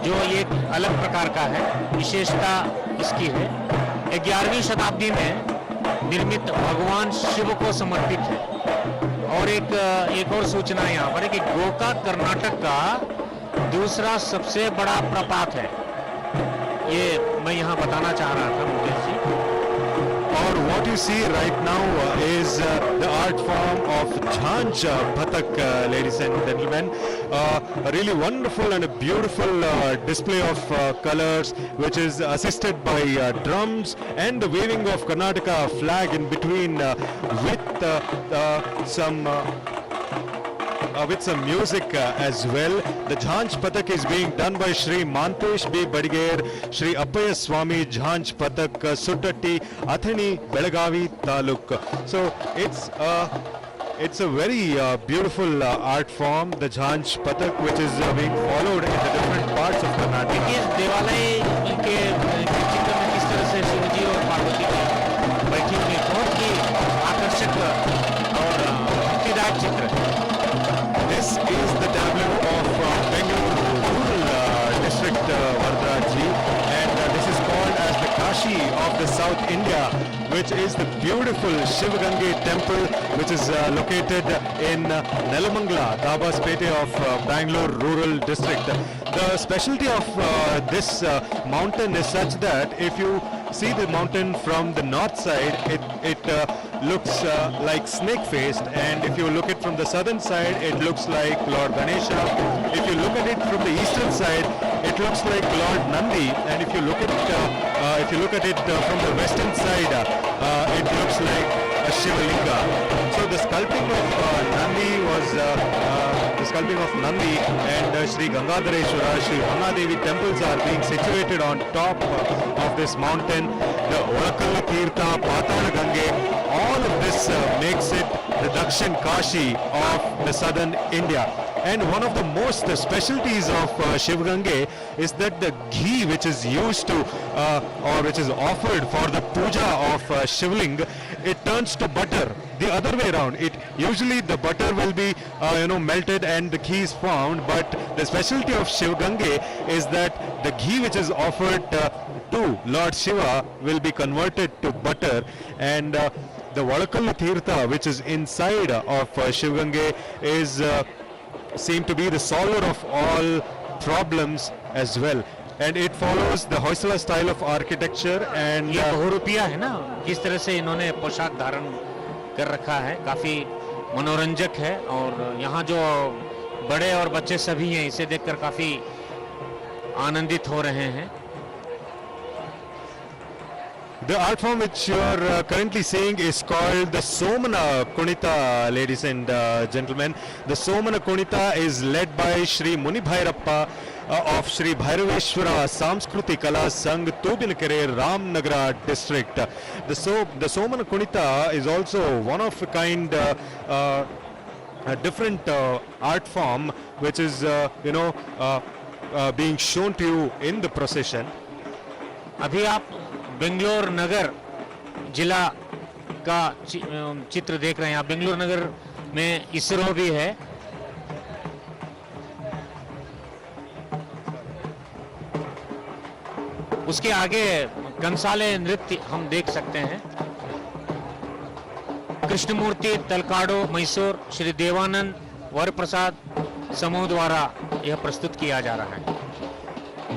जो एक अलग प्रकार का है, विशेषता इसकी है। 11वीं शताब्दी में निर्मित भगवान शिव को समर्पित है। और एक और सूचना यहाँ पर है कि गोकाक कर्नाटक का दूसरा सबसे बड़ा प्रपात है, ये मैं यहाँ बताना चाह रहा था Mukesh ji. Or what you see right now is the art form of Jhanj Pathak, ladies and gentlemen. A really wonderful and a beautiful display of colors, which is assisted by drums and the waving of Karnataka flag in between with some music as well. The Jhanj Pathak is being done by Shri Mantesh B. Badiger, Shri Appaya Swami Jhanj Pathak, Suttatti, Athani, Belagavi Taluk. So it's a very beautiful art form, the Jhanj Pathak, which is being followed in the different parts of Karnataka. इस देवालय के चित्र में किस तरह से शिवजी और पार्वती बैठी हुई बहुत ही आकर्षक और भक्तिदायक चित्र है। This is the tableau of Bengaluru rural district, Varadraji, and this is called as the Kashi of the South India, which is the beautiful Shivagange temple, which is located in Nelamangala, Dabaspete of Bangalore rural district. The specialty of this mountain is such that if you see the mountain from the north side, it looks like snake-faced, and if you look at from the southern side, it looks like Lord Ganesha. If you look at it from the eastern side, it looks like Lord Nandi, and if you look at it from the western side, it looks like a Shivalinga. So the sculpting of Nandi and Sri Gangadhareshwara, Sri Gangadevi temples are being situated on top of this mountain. The Orakal Tirtha, Patala Gange, all of this makes it the Dakshin Kashi of the southern India. And one of the most specialties of Shivagange is that the ghee which is used to or which is offered for the puja of Shivling, it turns to butter. The other way around, usually the butter will be melted and the ghee is formed, but the specialty of Shivagange is that the ghee which is offered to Lord Shiva will be converted to butter, and the Vadakal Tirtha, which is inside of Shivagange, is seem to be the solver of all problems as well, and it follows the Hoysala style of architecture. And ये बहुरूपिया है ना, किस तरह से इन्होंने पोशाक धारण कर रखा है, काफी मनोरंजक है, और यहाँ जो बड़े और बच्चे सभी हैं इसे देखकर काफी आनंदित हो रहे हैं। The art form which you are currently seeing is called the Somana Kunita, ladies and gentlemen. The Somana Kunita is led by Shri Muni Bhairappa of Shri Bhairaveshwara Samskruti Kala Sangh, Tobinakere, Ramnagara district. The Somana Kunita is also one of a kind a different art form which is being shown to you in the procession. अभी आप बेंगलोर नगर जिला का चित्र देख रहे हैं। आप बेंगलोर नगर में इसरो भी है। उसके आगे कंसाले नृत्य हम देख सकते हैं। कृष्णमूर्ति तलकाडो मैसूर श्री देवानंद वरप्रसाद समूह द्वारा यह प्रस्तुत किया जा रहा है।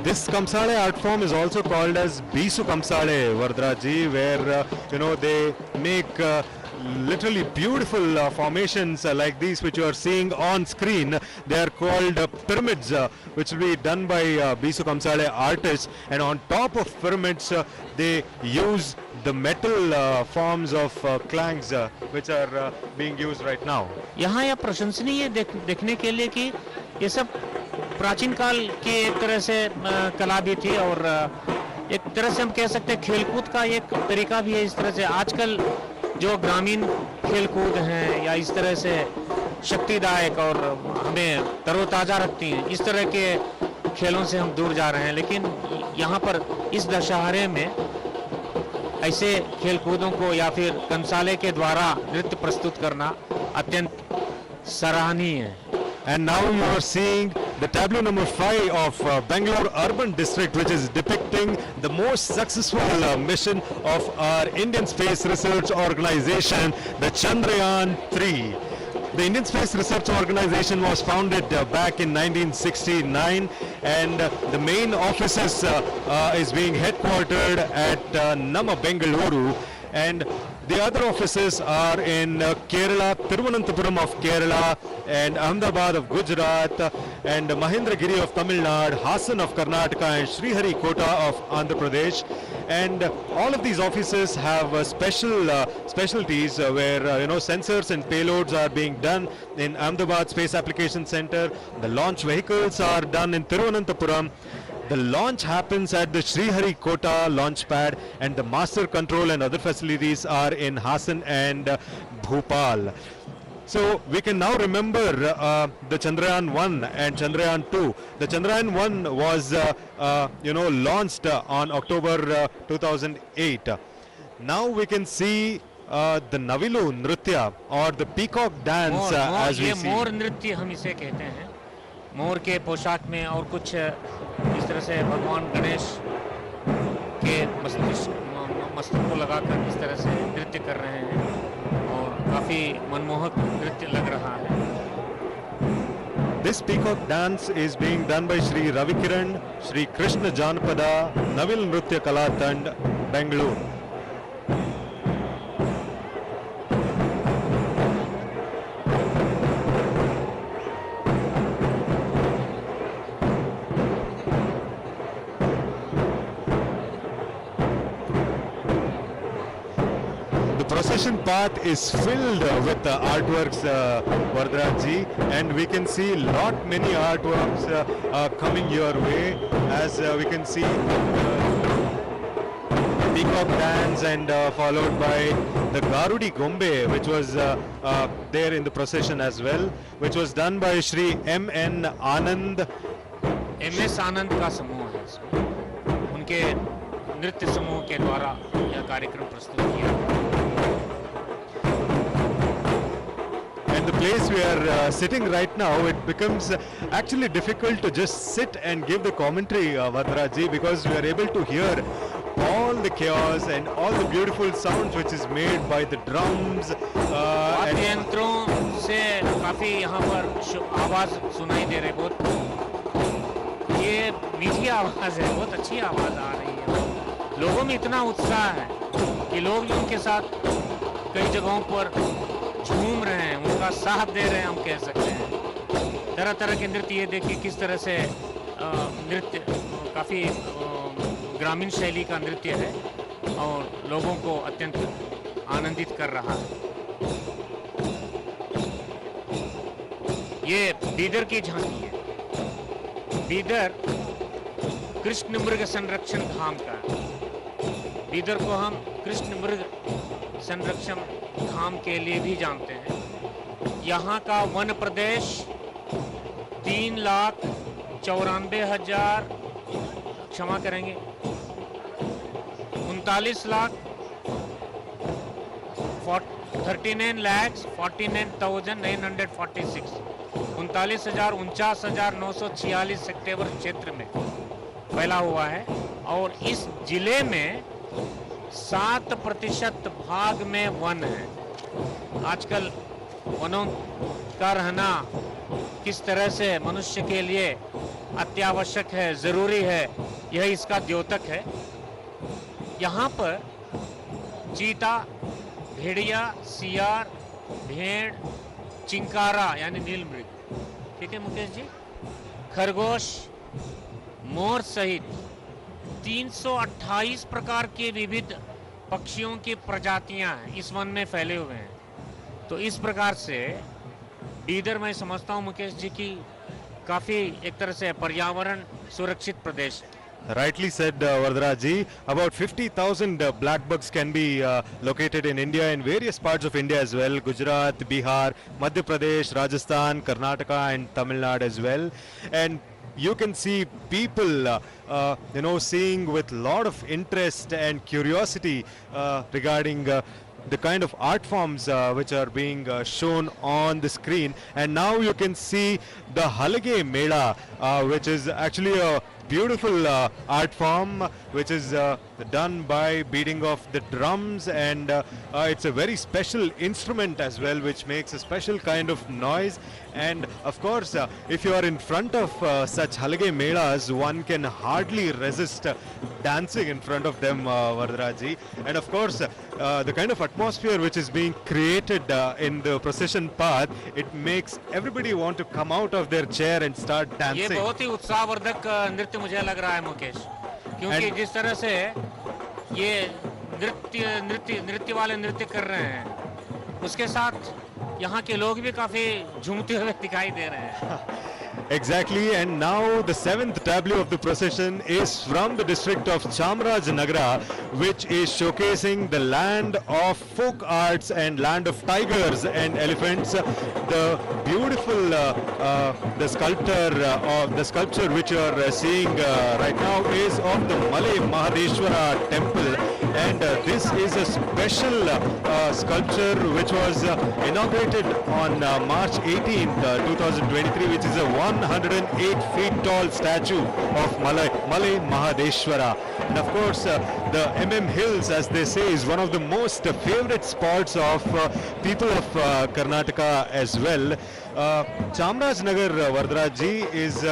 This Kamsale art form is also called as Bisu Kamsale, Varadraji, where they make literally beautiful formations like these which you are seeing on screen. They are called pyramids, which will be done by Bisu Kamsale artists, and on top of pyramids they use the metal forms of clangs which are being used right now. यहाँ यह प्रशंसनीय देखने के लिए कि ये सब प्राचीन काल की एक तरह से कला भी थी, और एक तरह से हम कह सकते हैं खेलकूद का एक तरीका भी है। इस तरह से आजकल जो ग्रामीण खेलकूद हैं या इस तरह से शक्तिदायक और हमें तरोताजा रखती हैं, इस तरह के खेलों से हम दूर जा रहे हैं। लेकिन यहाँ पर इस दशहरे में ऐसे खेलकूदों को या फिर कंसाले के द्वारा नृत्य प्रस्तुत करना अत्यंत सराहनीय है। And now you are seeing the tableau number 5 of Bangalore Urban District, which is depicting the most successful mission of our Indian Space Research Organization, the Chandrayaan 3. The Indian Space Research Organization was founded back in 1969, and the main offices is being headquartered at Nama, Bengaluru, and the other offices are in Kerala, Thiruvananthapuram of Kerala, and Ahmedabad of Gujarat, and Mahendragiri of Tamil Nadu, Hassan of Karnataka, and Sriharikota of Andhra Pradesh. And all of these offices have specialties where sensors and payloads are being done in Ahmedabad Space Application Center. The launch vehicles are done in Thiruvananthapuram. The launch happens at the Sriharikota launch pad, and the master control and other facilities are in Hassan and Bhopal. So we can now remember the Chandrayaan 1 and Chandrayaan 2. The Chandrayaan 1 was launched on October 2008. Now we can see the Navilu Nritya or the peacock dance as we see. मोर नृत्य हम इसे कहते हैं। मोर के पोशाक में और कुछ इस तरह से भगवान गणेश के मस्तक को लगाकर इस तरह से नृत्य कर रहे हैं और काफी मनमोहक नृत्य लग रहा है। This peacock dance is being done by Shri Ravikiran, Shri Krishna Janapada, Navil Nritya Kalatand, Bangalore. Procession path is filled with artworks, Vardaraji, and we can see many artworks coming your way, as we can see peacock dance, and followed by the Garudi Gombe, which was there in the procession as well, which was done by Shri M.N. Anand. M.S. Anand का समूह है इसमें, उनके नृत्य समूह के द्वारा यह कार्यक्रम प्रस्तुत किया। The place we are sitting right now, it becomes actually difficult to just sit and give the commentary, Vardaraji, because we are able to hear all the chaos and all the beautiful sounds which is made by the drums. यंत्रों से काफी यहाँ पर आवाज सुनाई दे रही, बहुत ये मीठी आवाज है, बहुत अच्छी आवाज आ रही है। लोगों में इतना उत्साह है कि लोग उनके साथ कई जगहों पर झूम रहे हैं, उनका साथ दे रहे हैं, हम कह सकते हैं। तरह तरह के नृत्य, ये देखिए किस तरह से नृत्य काफी ग्रामीण शैली का नृत्य है और लोगों को अत्यंत आनंदित कर रहा है। ये बीदर की झांकी है। बीदर कृष्ण मृग संरक्षण धाम का है। बीदर को हम कृष्ण मृग संरक्षण धाम के लिए भी जानते हैं। यहाँ का वन प्रदेश 3,94,000, क्षमा करेंगे 39,49,946 39,49,946 हेक्टेयर क्षेत्र में फैला हुआ है, और इस जिले में 7% भाग में वन है। आजकल वनों का रहना किस तरह से मनुष्य के लिए अत्यावश्यक है, जरूरी है, यह इसका द्योतक है। यहाँ पर चीता, भेड़िया, सियार, भेड़, चिंकारा यानी नील मृग, ठीक है मुकेश जी, खरगोश, मोर सहित 328 प्रकार के विविध पक्षियों की प्रजातियां इस वन में फैले हुए हैं। तो इस प्रकार से बीदर मैं समझता हूं मुकेश जी की काफी एक तरह से पर्यावरण सुरक्षित प्रदेश है। Rightly said, Vardaraji. About 50,000 black bugs can be located in India, in various parts of India as well. Gujarat, Bihar, Madhya Pradesh, Rajasthan, Karnataka and Tamil Nadu as well. And you can see people, seeing with a lot of interest and curiosity regarding the kind of art forms which are being shown on the screen. And now you can see the Halage Mela, which is actually a beautiful art form which is done by beating of the drums, and it's a very special instrument as well which makes a special kind of noise. And of course if you are in front of such Halage Melas, one can hardly resist dancing in front of them, Vardaraji. And of course the kind of atmosphere which is being created in the procession path, it makes everybody want to come out of their chair and start dancing. ये बहुत ही उत्साहवर्धक नृत्य मुझे लग रहा है मुकेश, क्योंकि जिस तरह से ये नृत्य वाले नृत्य कर रहे हैं, उसके साथ यहाँ के लोग भी काफी झूमते हुए दिखाई दे रहे हैं। Exactly, and now the seventh tableau of the procession is from the district of Chamarajanagar, which is showcasing the land of folk arts and land of tigers and elephants. The beautiful the sculpture which you are seeing right now is of the Malay Mahadeshwara temple, and this is a special sculpture which was inaugurated on March 18th, 2023, which is a 108 feet tall statue of Malay Mahadeshwara. And of course the MM Hills, as they say, is one of the most favorite spots of people of Karnataka as well. Chamarajanagar, Vardaraji, is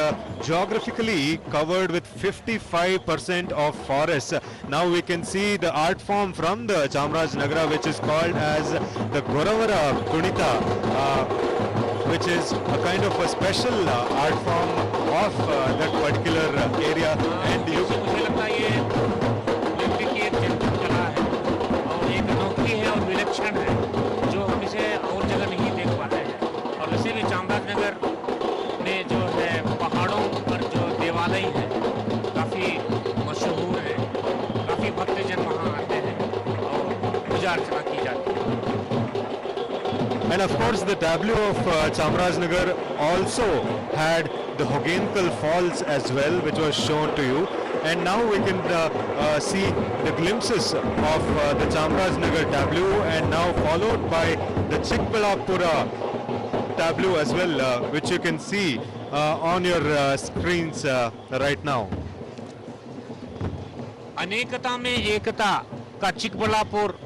geographically covered with 55% of forests. Now we can see the art form from the Chamarajanagar, which is called as the Goravara Kunita, which is a kind of a special art form of that particular area. And you मुझे लगता है ये नृत्य की एक जन्मत कला है और एक अनोखी है और विलक्षण है, जो हम इसे और जगह नहीं देख पाते हैं। और वैसे भी चामराजनगर में जो है पहाड़ों पर जो देवालय है काफी मशहूर है, काफी भक्तजन वहाँ आते हैं और पूजा अर्चना की जाती है। And of course the tableau of Chamarajanagar also had the Hogenkal Falls as well, which was shown to you. And now we can see the glimpses of the Chamarajanagar tableau, and now followed by the Chikbalapura tableau as well, which you can see on your screens right now. अनेकता में एकता का चिकबल्लापुर